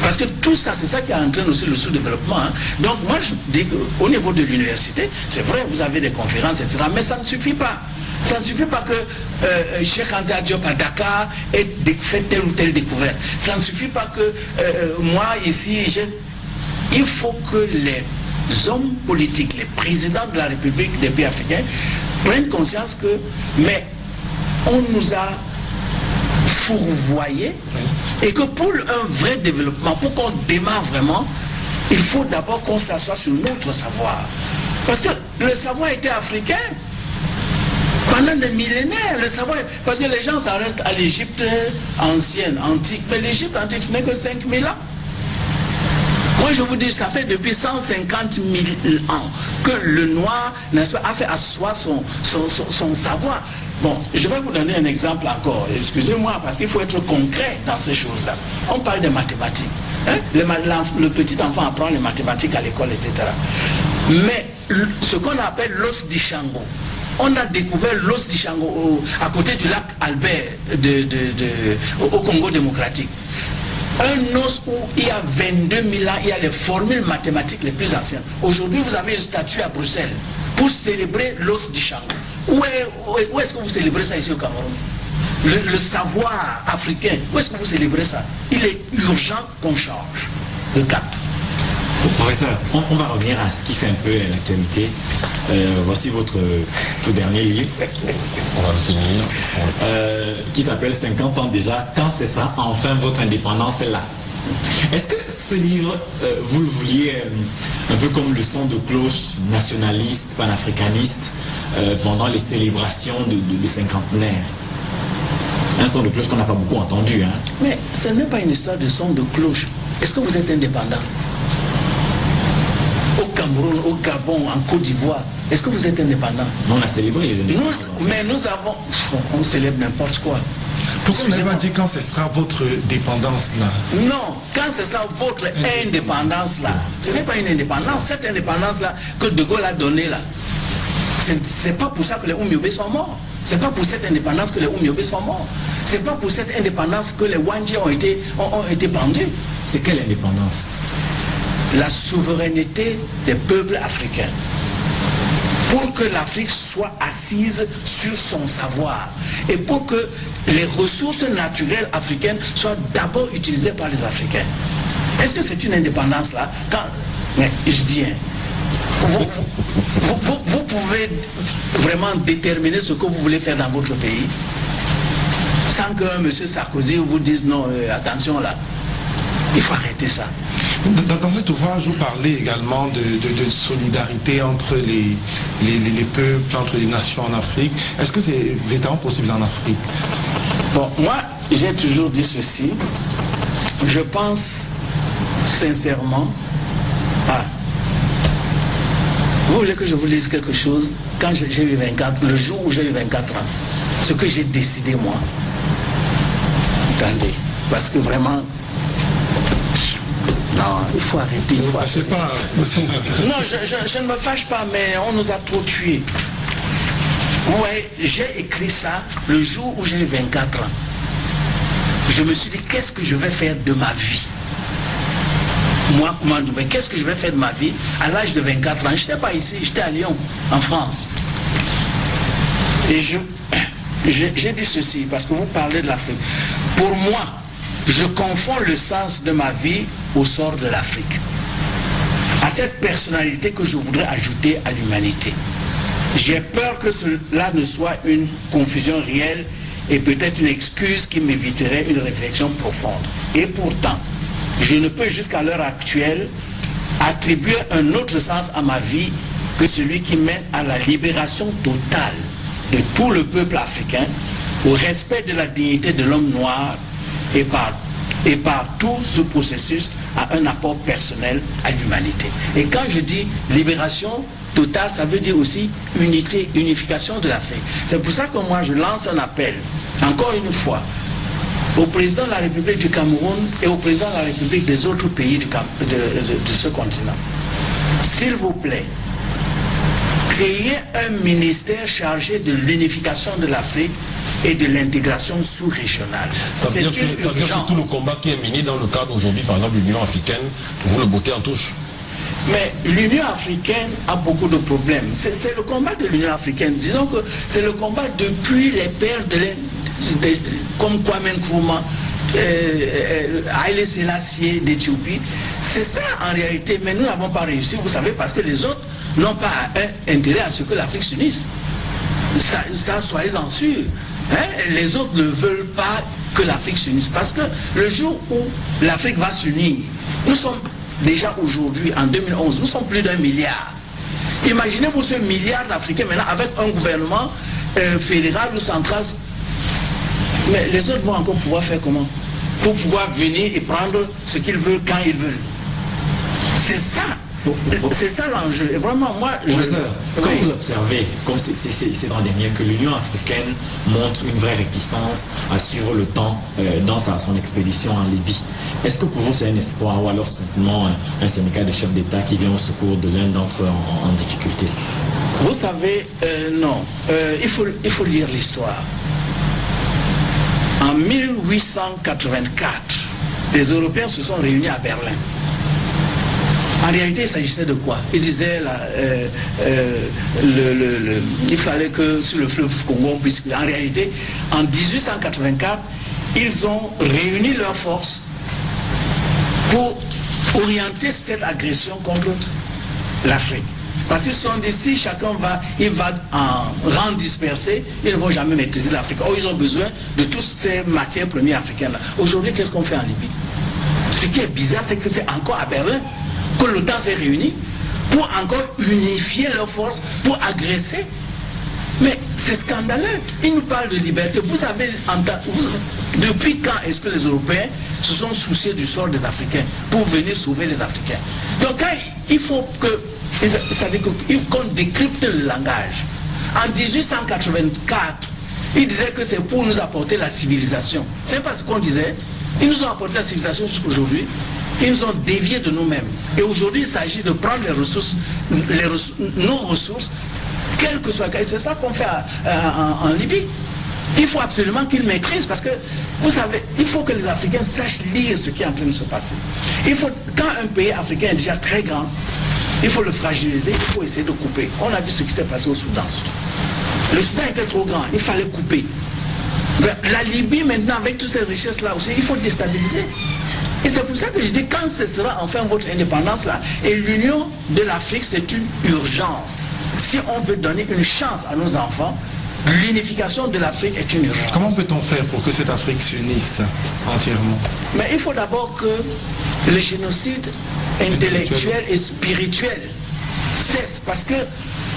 Parce que tout ça, c'est ça qui entraîne aussi le sous-développement. Hein. Donc moi, je dis qu'au niveau de l'université, c'est vrai, vous avez des conférences, etc., mais ça ne suffit pas. Ça ne suffit pas que Cheikh Anta Diop à Dakar ait fait telle ou telle découverte. Ça ne suffit pas que moi, ici, il faut que les hommes politiques, les présidents de la République des pays africains prennent conscience que, mais on nous a fourvoyés et que pour un vrai développement, pour qu'on démarre vraiment, il faut d'abord qu'on s'assoie sur notre savoir. Parce que le savoir était africain. Pendant des millénaires, le savoir, parce que les gens s'arrêtent à l'Égypte ancienne, antique, mais l'Égypte antique, ce n'est que 5000 ans. Moi, je vous dis, ça fait depuis 150 000 ans que le noir, n'est-ce pas, a fait asseoir son savoir. Bon, je vais vous donner un exemple encore, excusez-moi, parce qu'il faut être concret dans ces choses-là. On parle des mathématiques. Hein? Le petit enfant apprend les mathématiques à l'école, etc. Mais ce qu'on appelle l'os d'Ishango, on a découvert l'os d'Ishango à côté du lac Albert au Congo démocratique. Un os où il y a 22 000 ans, il y a les formules mathématiques les plus anciennes. Aujourd'hui, vous avez une statue à Bruxelles pour célébrer l'os d'Ishango. Où est-ce que vous célébrez ça ici au Cameroun? le savoir africain. Où est-ce que vous célébrez ça? Il est urgent qu'on change le cap. Professeur, on va revenir à ce qui fait un peu l'actualité. Voici votre tout dernier livre. On va le finir. Qui s'appelle 50 ans déjà, quand c'est ça, enfin votre indépendance est là. Est-ce que ce livre, vous le vouliez un peu comme le son de cloche nationaliste, panafricaniste, pendant les célébrations de cinquantenaire? Un son de cloche qu'on n'a pas beaucoup entendu. Hein. Mais ce n'est pas une histoire de son de cloche. Est-ce que vous êtes indépendant? Au Cameroun, au Gabon, en Côte d'Ivoire, est-ce que vous êtes indépendant? On a célébré les indépendances. Mais nous avons... On célèbre n'importe quoi. Pourquoi vous n'avez pas dit quand ce sera votre dépendance là? Non, quand ce sera votre indépendance là, ce n'est pas une indépendance. Cette indépendance là que De Gaulle a donnée là, c'est pas pour ça que les Oumyobé sont morts. C'est pas pour cette indépendance que les Oumyobé sont morts. C'est pas pour cette indépendance que les Wandji ont été pendus. C'est quelle indépendance? La souveraineté des peuples africains. Pour que l'Afrique soit assise sur son savoir et pour que les ressources naturelles africaines soient d'abord utilisées par les Africains. Est-ce que c'est une indépendance là? Mais je dis, vous pouvez vraiment déterminer ce que vous voulez faire dans votre pays sans que M. Sarkozy vous dise non, attention là, il faut arrêter ça. Dans cet ouvrage, vous parlez également de solidarité entre les peuples, entre les nations en Afrique. Est-ce que c'est véritablement possible en Afrique? Bon, moi, j'ai toujours dit ceci. Je pense sincèrement... Vous voulez que je vous dise quelque chose? Quand j'ai eu 24, le jour où j'ai eu 24 ans, ce que j'ai décidé moi, attendez, parce que vraiment... Non, il faut arrêter. Il faut arrêter. Pas. Non, je ne me fâche pas, mais on nous a trop tués. Vous voyez, j'ai écrit ça le jour où j'ai 24 ans. Je me suis dit, qu'est-ce que je vais faire de ma vie? Moi, Koumandoumbe, qu'est-ce que je vais faire de ma vie à l'âge de 24 ans? Je n'étais pas ici, j'étais à Lyon, en France. Et j'ai dit ceci, parce que vous parlez de l'Afrique. Pour moi, je confonds le sens de ma vie au sort de l'Afrique, à cette personnalité que je voudrais ajouter à l'humanité. J'ai peur que cela ne soit une confusion réelle et peut-être une excuse qui m'éviterait une réflexion profonde. Et pourtant, je ne peux jusqu'à l'heure actuelle attribuer un autre sens à ma vie que celui qui mène à la libération totale de tout le peuple africain, au respect de la dignité de l'homme noir et par tout ce processus à un apport personnel à l'humanité. Et quand je dis libération totale, ça veut dire aussi unité, unification de l'Afrique. C'est pour ça que moi je lance un appel, encore une fois, au président de la République du Cameroun et au président de la République des autres pays de ce continent. S'il vous plaît, créez un ministère chargé de l'unification de l'Afrique et de l'intégration sous-régionale. Ça veut dire que tout le combat qui est mené dans le cadre aujourd'hui, par exemple, de l'Union africaine, vous le bottez en touche. Mais l'Union africaine a beaucoup de problèmes. C'est le combat de l'Union africaine. Disons que c'est le combat depuis les pères comme Kwame Nkrumah, Haïlé Sélassié d'Éthiopie. C'est ça en réalité, mais nous n'avons pas réussi, vous savez, parce que les autres n'ont pas intérêt à ce que l'Afrique s'unisse. Ça soyez-en sûrs. Hein? Les autres ne veulent pas que l'Afrique s'unisse, parce que le jour où l'Afrique va s'unir, nous sommes déjà aujourd'hui, en 2011, nous sommes plus d'1 milliard. Imaginez-vous ce milliard d'Africains maintenant avec un gouvernement fédéral ou central. Mais les autres vont encore pouvoir faire comment? Pour pouvoir venir et prendre ce qu'ils veulent quand ils veulent. C'est ça. C'est ça l'enjeu. Et vraiment, moi, quand vous observez, comme c'est l'an dernier, que l'Union africaine montre une vraie réticence à suivre le temps dans son expédition en Libye, est-ce que pour vous c'est un espoir ou alors simplement un syndicat de chefs d'État qui vient au secours de l'un d'entre eux en difficulté? Vous savez, non. Il faut lire l'histoire. En 1884, les Européens se sont réunis à Berlin. En réalité, il s'agissait de quoi? Il disait il fallait que sur le fleuve Congo, puisque en réalité, en 1884, ils ont réuni leurs forces pour orienter cette agression contre l'Afrique. Parce qu'ils se sont dit, si chacun va en rang dispersé, ils ne vont jamais maîtriser l'Afrique. Or, ils ont besoin de toutes ces matières premières africaines-là. Aujourd'hui, qu'est-ce qu'on fait en Libye? Ce qui est bizarre, c'est que c'est encore à Berlin que l'OTAN s'est réuni pour encore unifier leurs forces, pour agresser. Mais c'est scandaleux. Ils nous parlent de liberté. Vous savez, depuis quand est-ce que les Européens se sont souciés du sort des Africains pour venir sauver les Africains? Donc, quand il faut qu'on décrypte le langage. En 1884, ils disaient que c'est pour nous apporter la civilisation. C'est pas ce qu'on disait. Ils nous ont apporté la civilisation jusqu'aujourd'hui. Ils nous ont déviés de nous-mêmes. Et aujourd'hui, il s'agit de prendre les ressources, nos ressources, quel que soit le cas. C'est ça qu'on fait en Libye. Il faut absolument qu'ils maîtrisent, parce que, vous savez, il faut que les Africains sachent lire ce qui est en train de se passer. Quand un pays africain est déjà très grand, il faut le fragiliser, il faut essayer de couper. On a vu ce qui s'est passé au Soudan. Le Soudan était trop grand, il fallait couper. La Libye, maintenant, avec toutes ces richesses-là aussi, il faut déstabiliser. Et c'est pour ça que je dis, quand ce sera enfin votre indépendance-là, et l'union de l'Afrique, c'est une urgence. Si on veut donner une chance à nos enfants, l'unification de l'Afrique est une urgence. Comment peut-on faire pour que cette Afrique s'unisse entièrement? Mais il faut d'abord que le génocide intellectuel et spirituel cesse, parce que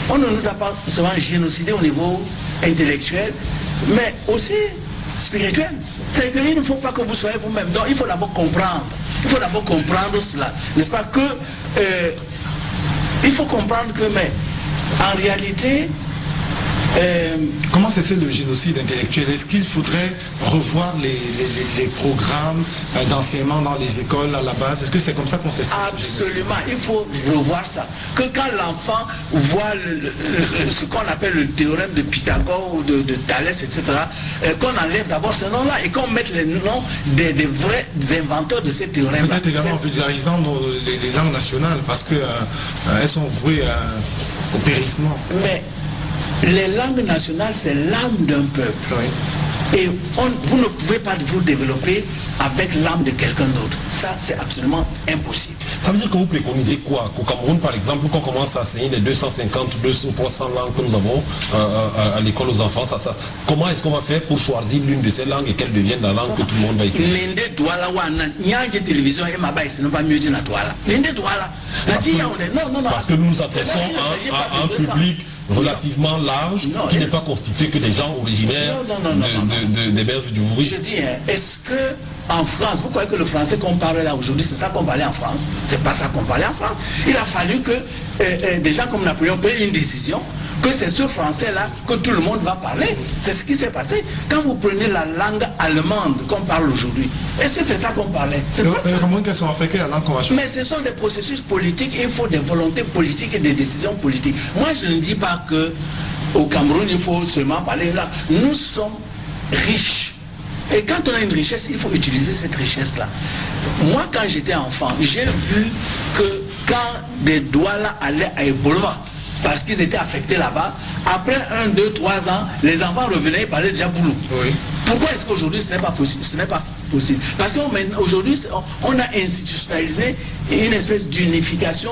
on ne nous a pas seulement génocidé au niveau intellectuel, mais aussi spirituel. C'est qu'il ne faut pas que vous soyez vous-même. Donc il faut d'abord comprendre. Il faut d'abord comprendre cela. N'est-ce pas que il faut comprendre que, mais en réalité, comment cesser le génocide intellectuel? Est-ce qu'il faudrait revoir les programmes d'enseignement dans les écoles à la base? Est-ce que c'est comme ça qu'on cesse? Absolument, il faut revoir ça. Que quand l'enfant voit ce qu'on appelle le théorème de Pythagore ou de Thalès, etc., qu'on enlève d'abord ces noms-là et qu'on mette les noms des vrais inventeurs de ces théorèmes-là. Peut-être également en vulgarisant les langues nationales, parce qu'elles sont vouées au périssement. Mais les langues nationales, c'est l'âme d'un peuple. Oui. Et vous ne pouvez pas vous développer avec l'âme de quelqu'un d'autre. Ça, c'est absolument impossible. Ça veut dire que vous préconisez quoi? Qu'au Cameroun, par exemple, qu'on commence à enseigner les 250, 200, 300 langues que nous avons à l'école aux enfants, comment est-ce qu'on va faire pour choisir l'une de ces langues et qu'elle devienne la langue que tout le monde va écrire? Parce que nous nous adressons à un public relativement large, qui n'est pas constitué que des gens originaires des berges du Vouri. Je dis, est-ce que en France, vous croyez que le français qu'on parle là aujourd'hui, c'est ça qu'on parlait en France? C'est pas ça qu'on parlait en France. Il a fallu que des gens comme Napoléon prennent une décision, que c'est ce français-là que tout le monde va parler. C'est ce qui s'est passé. Quand vous prenez la langue allemande qu'on parle aujourd'hui, est-ce que c'est ça qu'on parlait? C'est pas ça. Mais ce sont des processus politiques et il faut des volontés politiques et des décisions politiques. Moi, je ne dis pas que au Cameroun, il faut seulement parler là. Nous sommes riches. Et quand on a une richesse, il faut utiliser cette richesse-là. Moi, quand j'étais enfant, j'ai vu que quand des Douala allaient à Ebola, parce qu'ils étaient affectés là-bas, après 1, 2, 3 ans, les enfants revenaient et parlaient déjà boulot. Oui. Pourquoi est-ce qu'aujourd'hui ce n'est pas possible? Ce n'est pas possible. Parce qu'aujourd'hui, on a institutionnalisé une espèce d'unification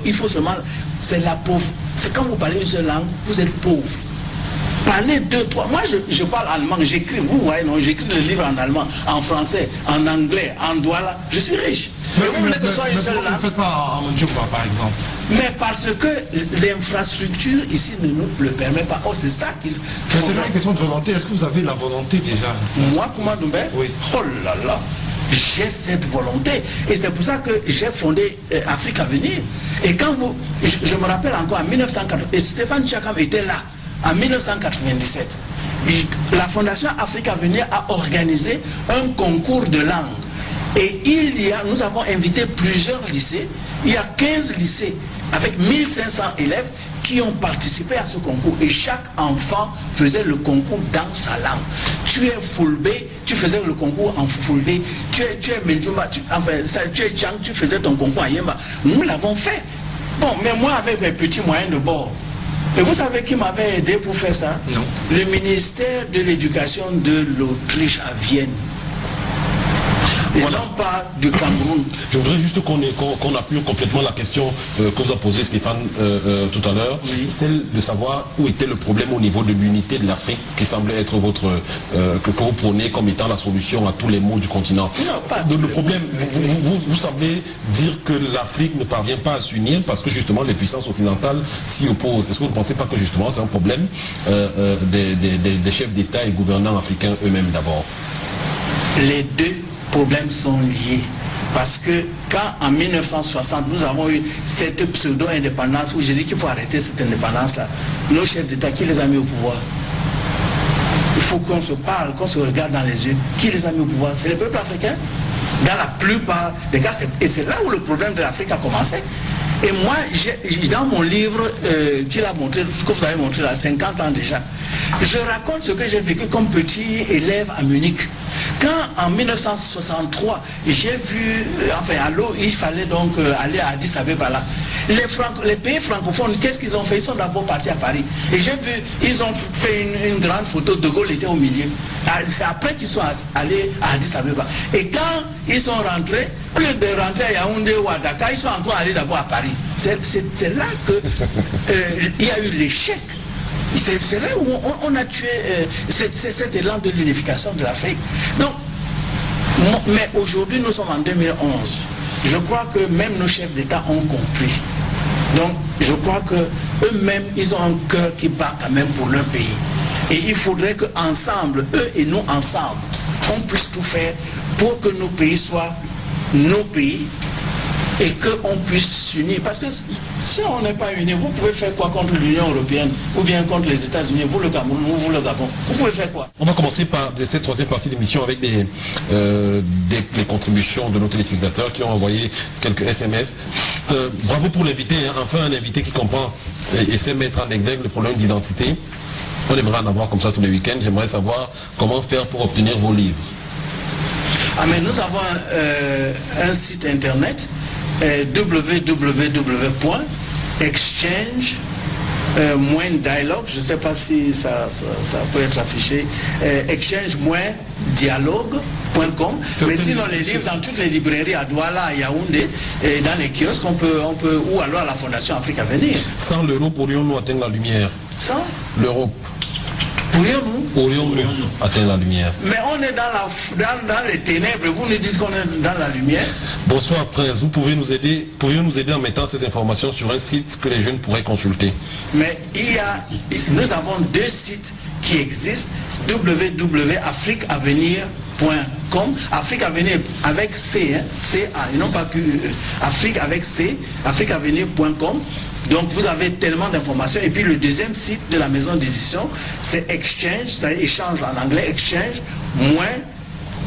qu'il faut seulement... C'est la pauvre. C'est quand vous parlez une seule langue, vous êtes pauvre. Parlez 2, 3. Moi, je parle allemand, j'écris, vous voyez, non, j'écris le livre en allemand, en français, en anglais, en douala. Je suis riche. Mais vous ne le faites pas en Mandjouma, par exemple. Mais parce que l'infrastructure ici ne nous le permet pas. Oh, c'est ça qu'il faut. Mais c'est pas une question de volonté. Est-ce que vous avez la volonté déjà? Moi, Kouma Doumbé, oui. Oh là là, j'ai cette volonté. Et c'est pour ça que j'ai fondé Afrique Avenir. Et quand vous... Je me rappelle encore, en 1980, et Stéphane Tchakam était là, en 1997. La Fondation Afrique Avenir a organisé un concours de langue. Et nous avons invité plusieurs lycées. Il y a 15 lycées avec 1500 élèves qui ont participé à ce concours. Et chaque enfant faisait le concours dans sa langue. Tu es Fulbe, tu faisais le concours en Fulbe. Tu es Menjuma, tu es Chang, tu faisais ton concours en Yemba. Nous l'avons fait. Bon, mais moi, avec mes petits moyens de bord. Et vous savez qui m'avait aidé pour faire ça? Non. Le ministère de l'Éducation de l'Autriche à Vienne. Et non pas du Cameroun. Je voudrais juste qu'on appuie complètement la question que vous a posée Stéphane tout à l'heure, oui. Celle de savoir où était le problème au niveau de l'unité de l'Afrique, qui semblait être votre que vous prenez comme étant la solution à tous les maux du continent. Non, pas le problème, vous semblez dire que l'Afrique ne parvient pas à s'unir parce que justement les puissances occidentales s'y opposent. Est-ce que vous ne pensez pas que justement c'est un problème des chefs d'État et gouvernants africains eux-mêmes d'abord? Les deux problèmes sont liés. Parce que quand en 1960 nous avons eu cette pseudo-indépendance où j'ai dit qu'il faut arrêter cette indépendance-là, nos chefs d'État, qui les a mis au pouvoir? Il faut qu'on se parle, qu'on se regarde dans les yeux. Qui les a mis au pouvoir? C'est les peuples africains. Dans la plupart des cas, et c'est là où le problème de l'Afrique a commencé. Et moi, dans mon livre qu'il a montré, ce que vous avez montré là, 50 ans déjà, je raconte ce que j'ai vécu comme petit élève à Munich. Quand en 1963, j'ai vu, enfin à l'eau, il fallait donc aller à Addis Abeba là. Les pays francophones, qu'est-ce qu'ils ont fait? Ils sont d'abord partis à Paris. Et j'ai vu, ils ont fait une grande photo, De Gaulle était au milieu. C'est après qu'ils sont allés à Addis Abeba. Et quand ils sont rentrés, au lieu de rentrer à Yaoundé ou à Dakar, ils sont encore allés d'abord à Paris. C'est là qu'il y a eu l'échec. C'est là où on a tué cet élan de l'unification de l'Afrique. Donc, mais aujourd'hui, nous sommes en 2011. Je crois que même nos chefs d'État ont compris. Donc, je crois qu'eux-mêmes, ils ont un cœur qui bat quand même pour leur pays. Et il faudrait qu'ensemble, eux et nous ensemble, on puisse tout faire pour que nos pays soient nos pays et qu'on puisse s'unir. Parce que si on n'est pas unis, vous pouvez faire quoi contre l'Union européenne ou bien contre les États-Unis, vous le Cameroun ou vous le Gabon? Vous pouvez faire quoi? On va commencer par cette troisième partie de l'émission avec les contributions de nos téléspectateurs qui ont envoyé quelques SMS. Bravo pour l'invité, hein. Enfin un invité qui comprend et sait mettre en exergue le problème d'identité. On aimerait en avoir comme ça tous les week-ends. J'aimerais savoir comment faire pour obtenir vos livres. Ah, mais nous avons un site internet www.exchange-dialogue, je ne sais pas si ça peut être affiché, exchange-dialogue.com. Mais sinon les livres dans toutes les librairies à Douala, à Yaoundé, et dans les kiosques, on peut, ou alors à la Fondation Afrique à venir. Sans l'euro, pourrions-nous atteindre la lumière? Sans l'Europe. Pourrions-nous atteindre la lumière? Mais on est dans les ténèbres, vous nous dites qu'on est dans la lumière. Bonsoir Prince, pourriez-vous nous aider en mettant ces informations sur un site que les jeunes pourraient consulter? Mais nous avons deux sites qui existent, www.afriqueavenir.com, Afrique Avenir avec C, hein, C-A, et non pas QE, Afrique avec C, afriqueavenir.com. Donc vous avez tellement d'informations. Et puis le deuxième site de la maison d'édition, c'est Exchange, c'est échange en anglais, Exchange,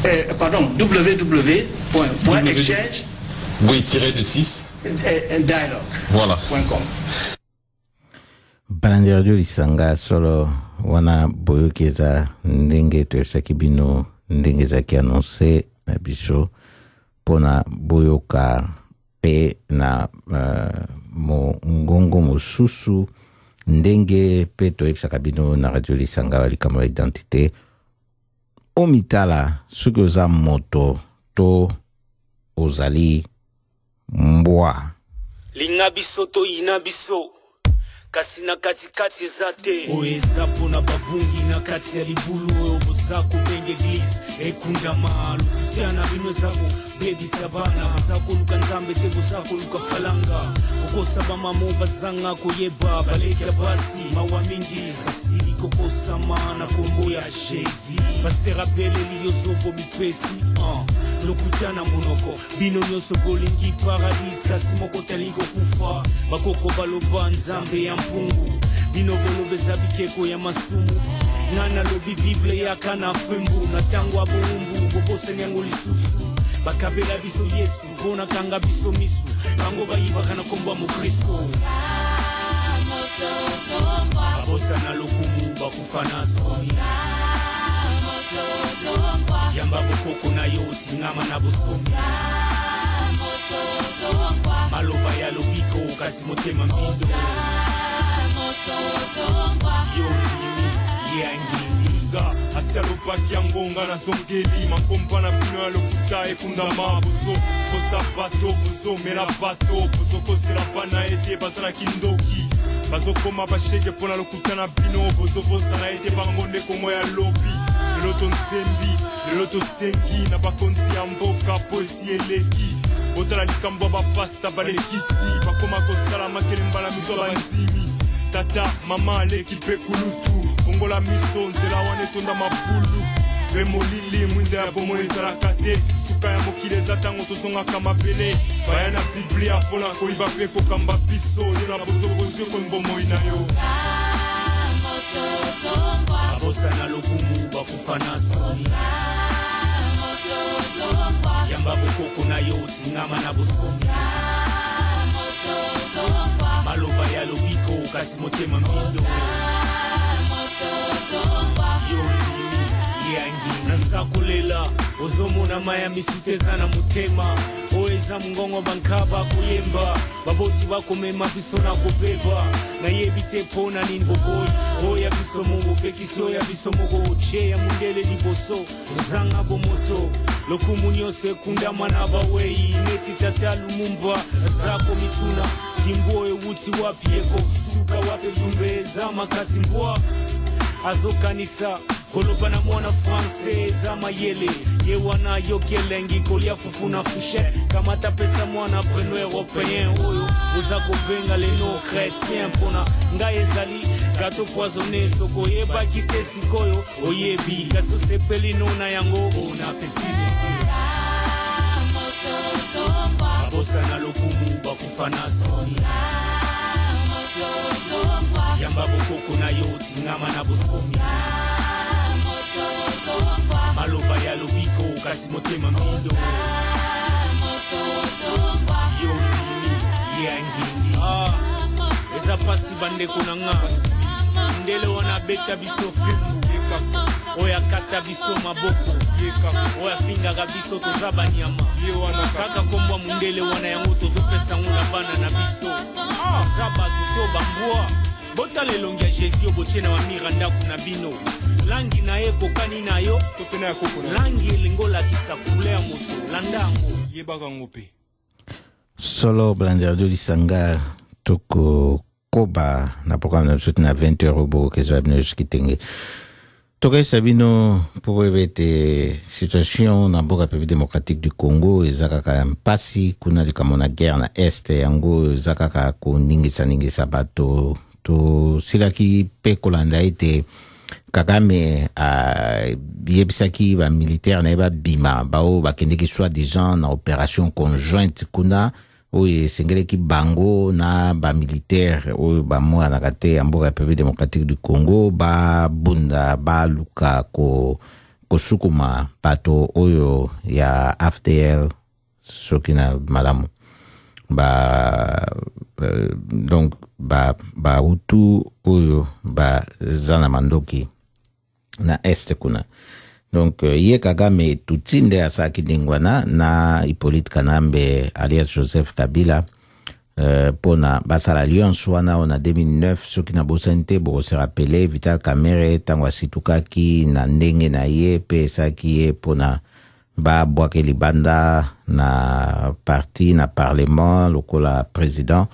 www.exchange. Oui, tiré de 6. Dialogue. Voilà. .com. Balandirdio lisanga solo wana boyokeza ndenge toyebisaki bino ndenge ezalaki annonce na biso mpona boyoka pe na mongongo mosusu ndenge pe toyebisaka bino na radio lisanga likambo ya identité omitala soki oza moto to ozali mbwa linga biso to yina biso kasi na katikati eza te oyo eza mpona babungi na kati ya libulu oyo bozako ndenge eglise ekundama lokuta na bino ezako bebisa bana bazakoluka nzambe te bozakoluka falanga okosaba mamo bazanga koyeba baleka basi mawa mingi asili kokosama na kombo ya jésus basterabeleli yozobo mipesi lokuta na monoko bino nyonso bolingi paradis kasi moko tali kokufa bakoko baloba nzambe ya mpungu bino bolobeza bikeko ya masumu ngana lobi bible yaka na fembu na tango abumbu bobose nyango lisusu bakabela biso yesu mpona kanga biso misu bango bayibaka na kombo ya mokristo babosa na lokumu bakufana soni yamba bokoko na yo tingama na bosomi maloba ya lobiko kasi motema mbindo yo ndimi yangindisa asialopaki ya ngonga na zongeli makompa na bino ya lokuta ekundama bozo kosa bato bozo mela bato bozo kosela bana ete bazalaki ndoki bazokoma bashege mpona lokuta na bino bozobosana ete bango nde kongo ya lobi lelo tonsembi lelo tosengi na bakonzi ya mboka po esi eleki botala likambo ya bapasta balekisi bakoma kosala makelemba na mito ya banzimi tata mama aleki mpe kulutu kongola miso nzela wana etonda mabulu mpe molili mwinda ya bomo ezalaka te suka ya mokili eza ntango tozongaka mabele baya na biblia mpona koyiba mpe kokamba biso yo na bozobozio konbomoi na yo babosa na lokumu bakufana soni yamba bokoko na yo tingama na bosomi maloba ya lobiko kasi motema mbindo yo ndimi yangi nasakolela ozomona maya misuteza na motema oyo eza mongongo bankaba koyemba baboti bakomema biso na kobeba nayebi te mpona nini boboyi oyo ya biso moko pekisi oyo ya biso moko oche ya mundele liboso ozanga bomoto lokumu nyonso ekundama na bawei neti tata lumumba zako mituna kimbo oyo wuti wapi ekosuka wapi tumbe eza makasi mbwa azokanisa koloba na mwana francais eza mayele ye wana yokelengi kolia fufu na fushe kamata pesa mwana preno européen oyo oza kobenga leno chrétien mpona ngai ezali gato poisonné soko oyebaki te sikoyo oyebi kasi osepeli no na yango ona petit babosa na lokumu bakufana soni yamba bokoko na yo tingama na bosomi maloba ya lobiko kasi motema mbindo yo ndimi yangindi eza pasi bandeko na nga ndele wana beta biso film oyo akata biso maboko oyo afingaka biso toza banyama kaka kombwa mundele wana yango tozopesa ngo na bana na biso oza bato to bambwa botala elongi ya jésus obotie na bamira ndako na bino langi na ye kokani na yo langi elingi olakisa kule ya moto landango yebaka ngo mpe solo blanderdo lisanga tokokoba na programme na biso na 20 heures bokezwa bino jusqu'à tenge tokayisa bino mpo koyeba ete situation na mboka République démocratique du Congo eza kaka mpasi kuna likambo na guerre na este yango eza kaka koningisa bato tosilaki mpe kolanda ete Kagame yebisaki ba militaire na ba bima bao bakendeki soi-disant na opération conjointe kuna oyo esengeleki bango na ba militaire oyo bamwana kate ya mboka République démocratique du Congo babunda baluka kosukuma bato oyo ya FDL soki na malamu donc ba utu oyo zana mandoki na este kuna donc ye Kagame tutinde asaki dingwana na Hippolyte Kanambe alias Joseph Kabila pona basala alliance wana on a 2009 soki na bosante bo se rappeler Vital Kamerhe tangwa situkaki na ndenge na ye pe saki ye pona ba bwake libanda na parti na parlement lokola président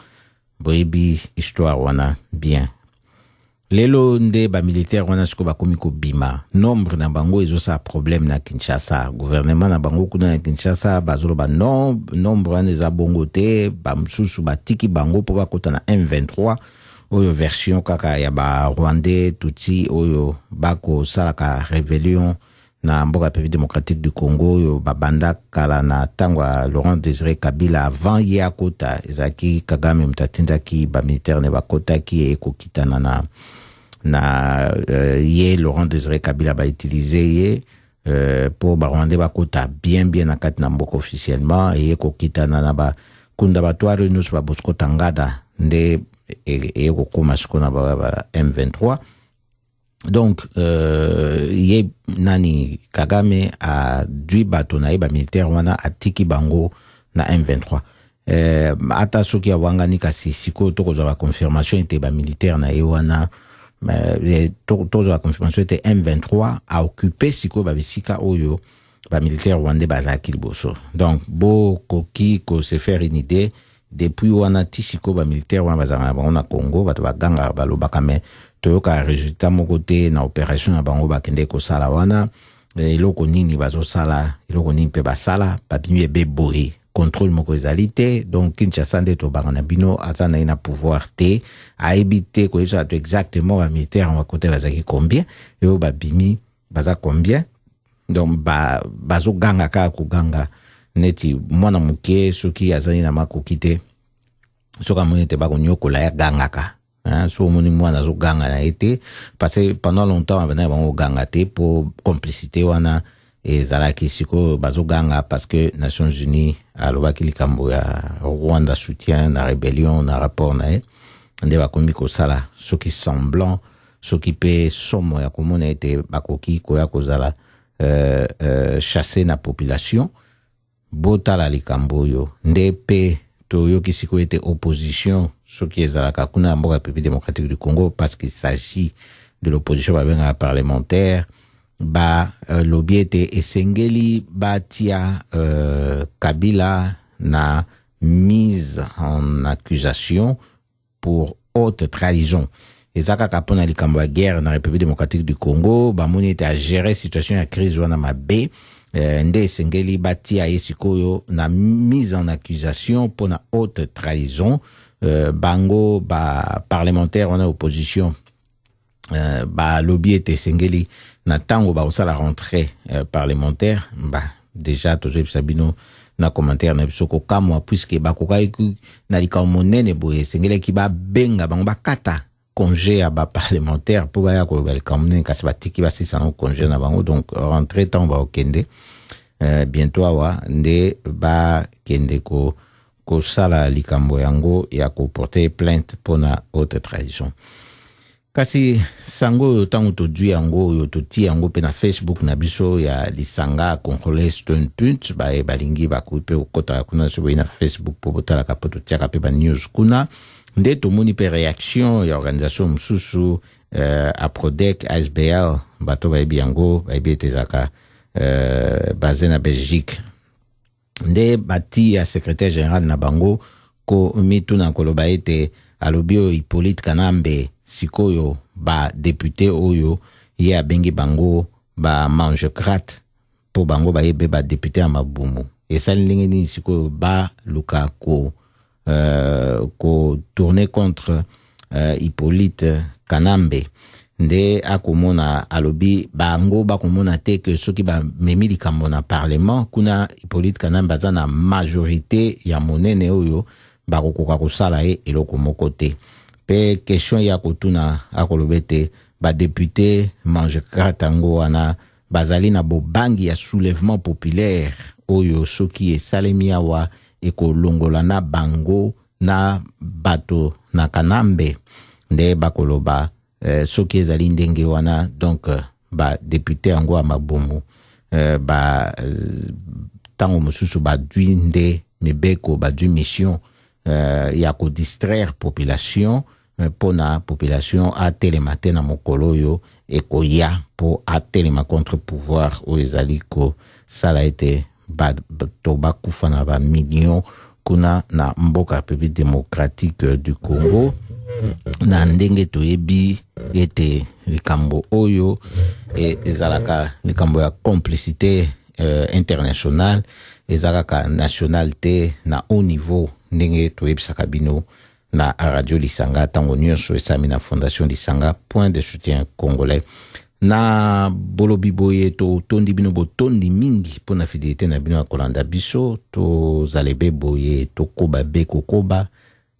boyebi histoire wana bien lelo nde ba militaire wana siko bakomi ko bima nombre na bango ezosa problème na Kinshasa gouvernement na bango kuna na Kinshasa bazolo ba nombre wana eza bongo te ba msusu batiki bango po bakota na M23 oyo version kaka ya ba Rwandais Tutsi oyo bako salaka rébellion na mboka République démocratique du Congo oyo babanda kala na tangwa Laurent Désiré Kabila avant ye akota ezaki Kagame mtatindaki ba militaire ne bakota ki ekokitana na ye Laurent Désiré Kabila ba utiliser ye pour ba Rwandais bakota bien na kati na mboka officiellement ye kokitana na ba kunda batware nous ba Bosco Tangada nde et kokoma sikona ba M23. Donc ye nani Kagame a dui bato na ba militaire wana atiki bango na M23. Ata soki awangani kasi siko tokozwa ba confirmation ete ba militaire na ye wana tokozwa ba confirmation ete M23 a occupé siko ba bisika oyo ba militaire rwandais bazaki liboso. Donc bo koki ko se faire une idée depuis wana tisiko ba militaire wana bazanga bango na Congo bato baganga balobaka me toyoka résultat moko te na opération na bango bakende ko sala wana eloko nini bazosala eloko nini pe basala babimi ebe boye contrôle moko ezali te. Donc Kinshasa nde tobanga na bino aza na ina pouvoir te ayebi te koyebisa bato exactement ba militaire en côté bazaki combien yo babimi baza combien. Donc bazo ganga ka kuganga neti mwana muke soki azali na makoki te soka moni te bakonyokola ya ganga ka so moni mwana zo ganga na ete parce que pendant longtemps abana bango ganga te pour complicité wana ezalaki siko bazo ganga parce que Nations Unies alobaki likambo ya Rwanda soutien na rébellion na rapport na e nde bakomi kosala soki semblant soki pe somo ya komona ete bakoki koya kozala chasser na population botala likambo yo nde pe toyoki siko ete opposition soki ezalaka kuna mboka République démocratique du Congo parce qu'il s'agit de l'opposition babenga parlementaire lobby ete esengeli batia Kabila na mise en accusation pour haute trahison. Ezaka kapona likambo ya guerre na République démocratique du Congo bamoni ete a gérer situation ya crise wana mabe nde esengeli batia yesikoyo na mise en accusation pour na haute trahison. Bango parlementaire wana opposition lobby ete esengeli na tango osala rentrée parlementaire déjà tozo bisabino na commentaire na biso kokamwa puisque bakokai na likambo monene boye esengeli benga bango bakata congé à parlementaire pour baya ko welcome kasi batiki basisa no congé na bango. Donc rentrée temps ba okende bientôt awa nde ba kende ko sala likambo yango ya ko porter plainte pour na haute trahison. Kasi sango yo tango to dui yango yo to ti yango pe na Facebook na biso ya Lisanga Congolais Stone Punt balingi bakupe okota kuna so na Facebook po botala kapoto tiaka pe ba news kuna nde tomoni pe réaction ya organisation mususu Aprodec ASBL bato bayebi yango bayebi etezaka basé na Belgique nde bati ya secrétaire général na bango ko mituna koloba ete alobio Hippolyte Kanambe sikoyo député oyo ye abengi bango mange gratte po bango bayebe député ya mabumu esali ndenge nini sikoyo luka ko tourner contre Hippolyte Kanambe nde akomona alobi bango bakomona te que soki memi likambo na parlement kuna Hippolyte Kanambe aza na majorité ya monene oyo bakokoka kosala ye eloko moko te. Pe question ya kotuna akolobete député mange gratte yango wana bazali na bobangi ya soulèvement populaire oyo soki esalemi awa ekolongola na bango na bato na Kanambe nde bakoloba soki ezali ndenge wana. Donc député yango ya mabomu tango mosusu badui nde mibeko badui mission ya ko distraire population pona population a telemate na mokolo yo ekoya po a telema contre pouvoir o ezali ko sala ete to bakufa na ba million kuna na mboka République démocratique du Congo na ndenge toyebi ete likambo oyo ezalaka likambo ya complicité internationale ezalaka nationalité na haut niveau ndenge toyebisaka bino na radio Lisanga tango nyonso esami na fondation Lisanga point de soutien congolais na bolobi boye to tondi bino botondi mingi pona fidélité na bino akolanda biso to zalebe boye to koba be kokoba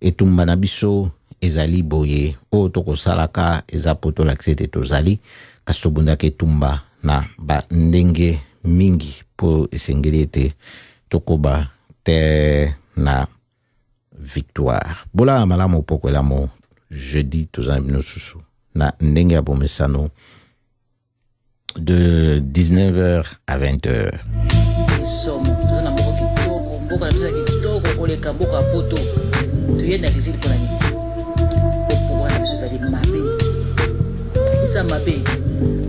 etumba na biso ezali boye o to kosalaka eza poto l'accès to zali kaso bundaka etumba na ba ndenge mingi po esengeli ete to koba te na victoire. Bola malamu poko elamo jeudi tozana bino susu na ndenge ya bomesano de 19h à 20h. Somo tozana mboko kitoko mboka na bisa kitoko koleka mboka ya poto toyenda exil mpona nini au pouvoir na biso ezali mabe eza mabe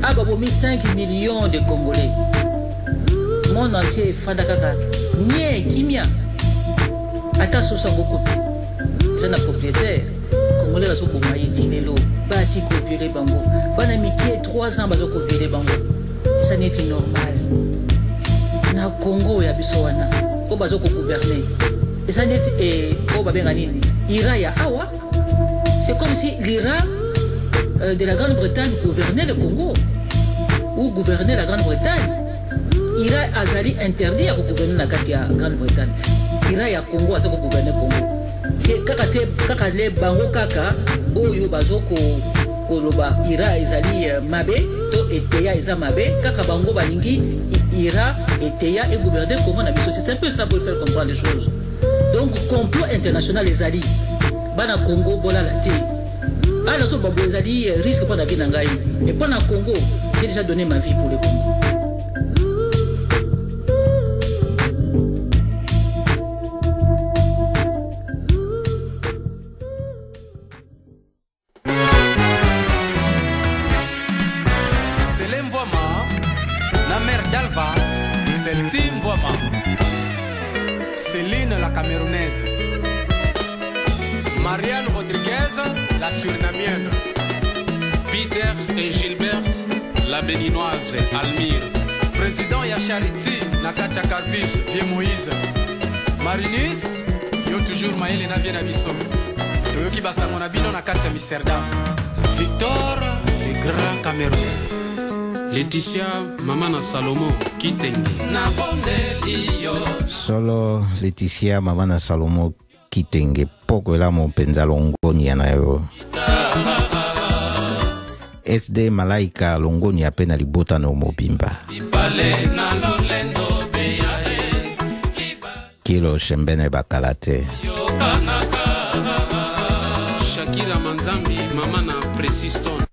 aba bomi 5 millions de Congolais monde entier efanda kaka nie kimia ata sosango kote eza na propriétaire Congolais bazokoboma ye ti lelo basi koviole bango bana mikie 3 ans bazokoviole bango eza neti normal na Congo ya biso wana o bazokogouverner eza neti o babenga nini ira ya awa c'est comme si l'IRA de la Grande-Bretagne gouvernait le Congo ou gouvernait la Grande-Bretagne. Ira azali interdit à gouverner la Grande-Bretagne. Ira ya Congo azako gouverner Congo. Kaka le bango kaka oyo bazoko koloba ira ezali mabe to eteya eza mabe kaka bango balingi ira eteya et gouverner Congo na biso. C'est un peu ça pour faire comprendre les choses. Donc complot international ezali bana Congo bola la té. Alors tout babo ezali risque pour la vie nangai et pour na Congo j'ai déjà donné ma vie pour le Congo. Celtine Voima, Céline la Camerounaise, Marianne Rodriguez la Surinamienne, Peter et Gilbert la Béninoise, Almire, Président Yachariti Nakatia Carpiche, Vieux Moïse, Marinus, yo toujours Maëlle na Viena Bisso, Toyoki Basango na Bino Nakatia Amsterdam, Victor le Grand Cameroun. Laetitia Mamana Salomo Kitenge Solo Laetitia Mamana Salomo Kitenge poko la mo penza longoni anayo SD Malaika longoni apena libota no mobimba Kilo Shembene Bakalate Shakira Manzambi Mamana Presiston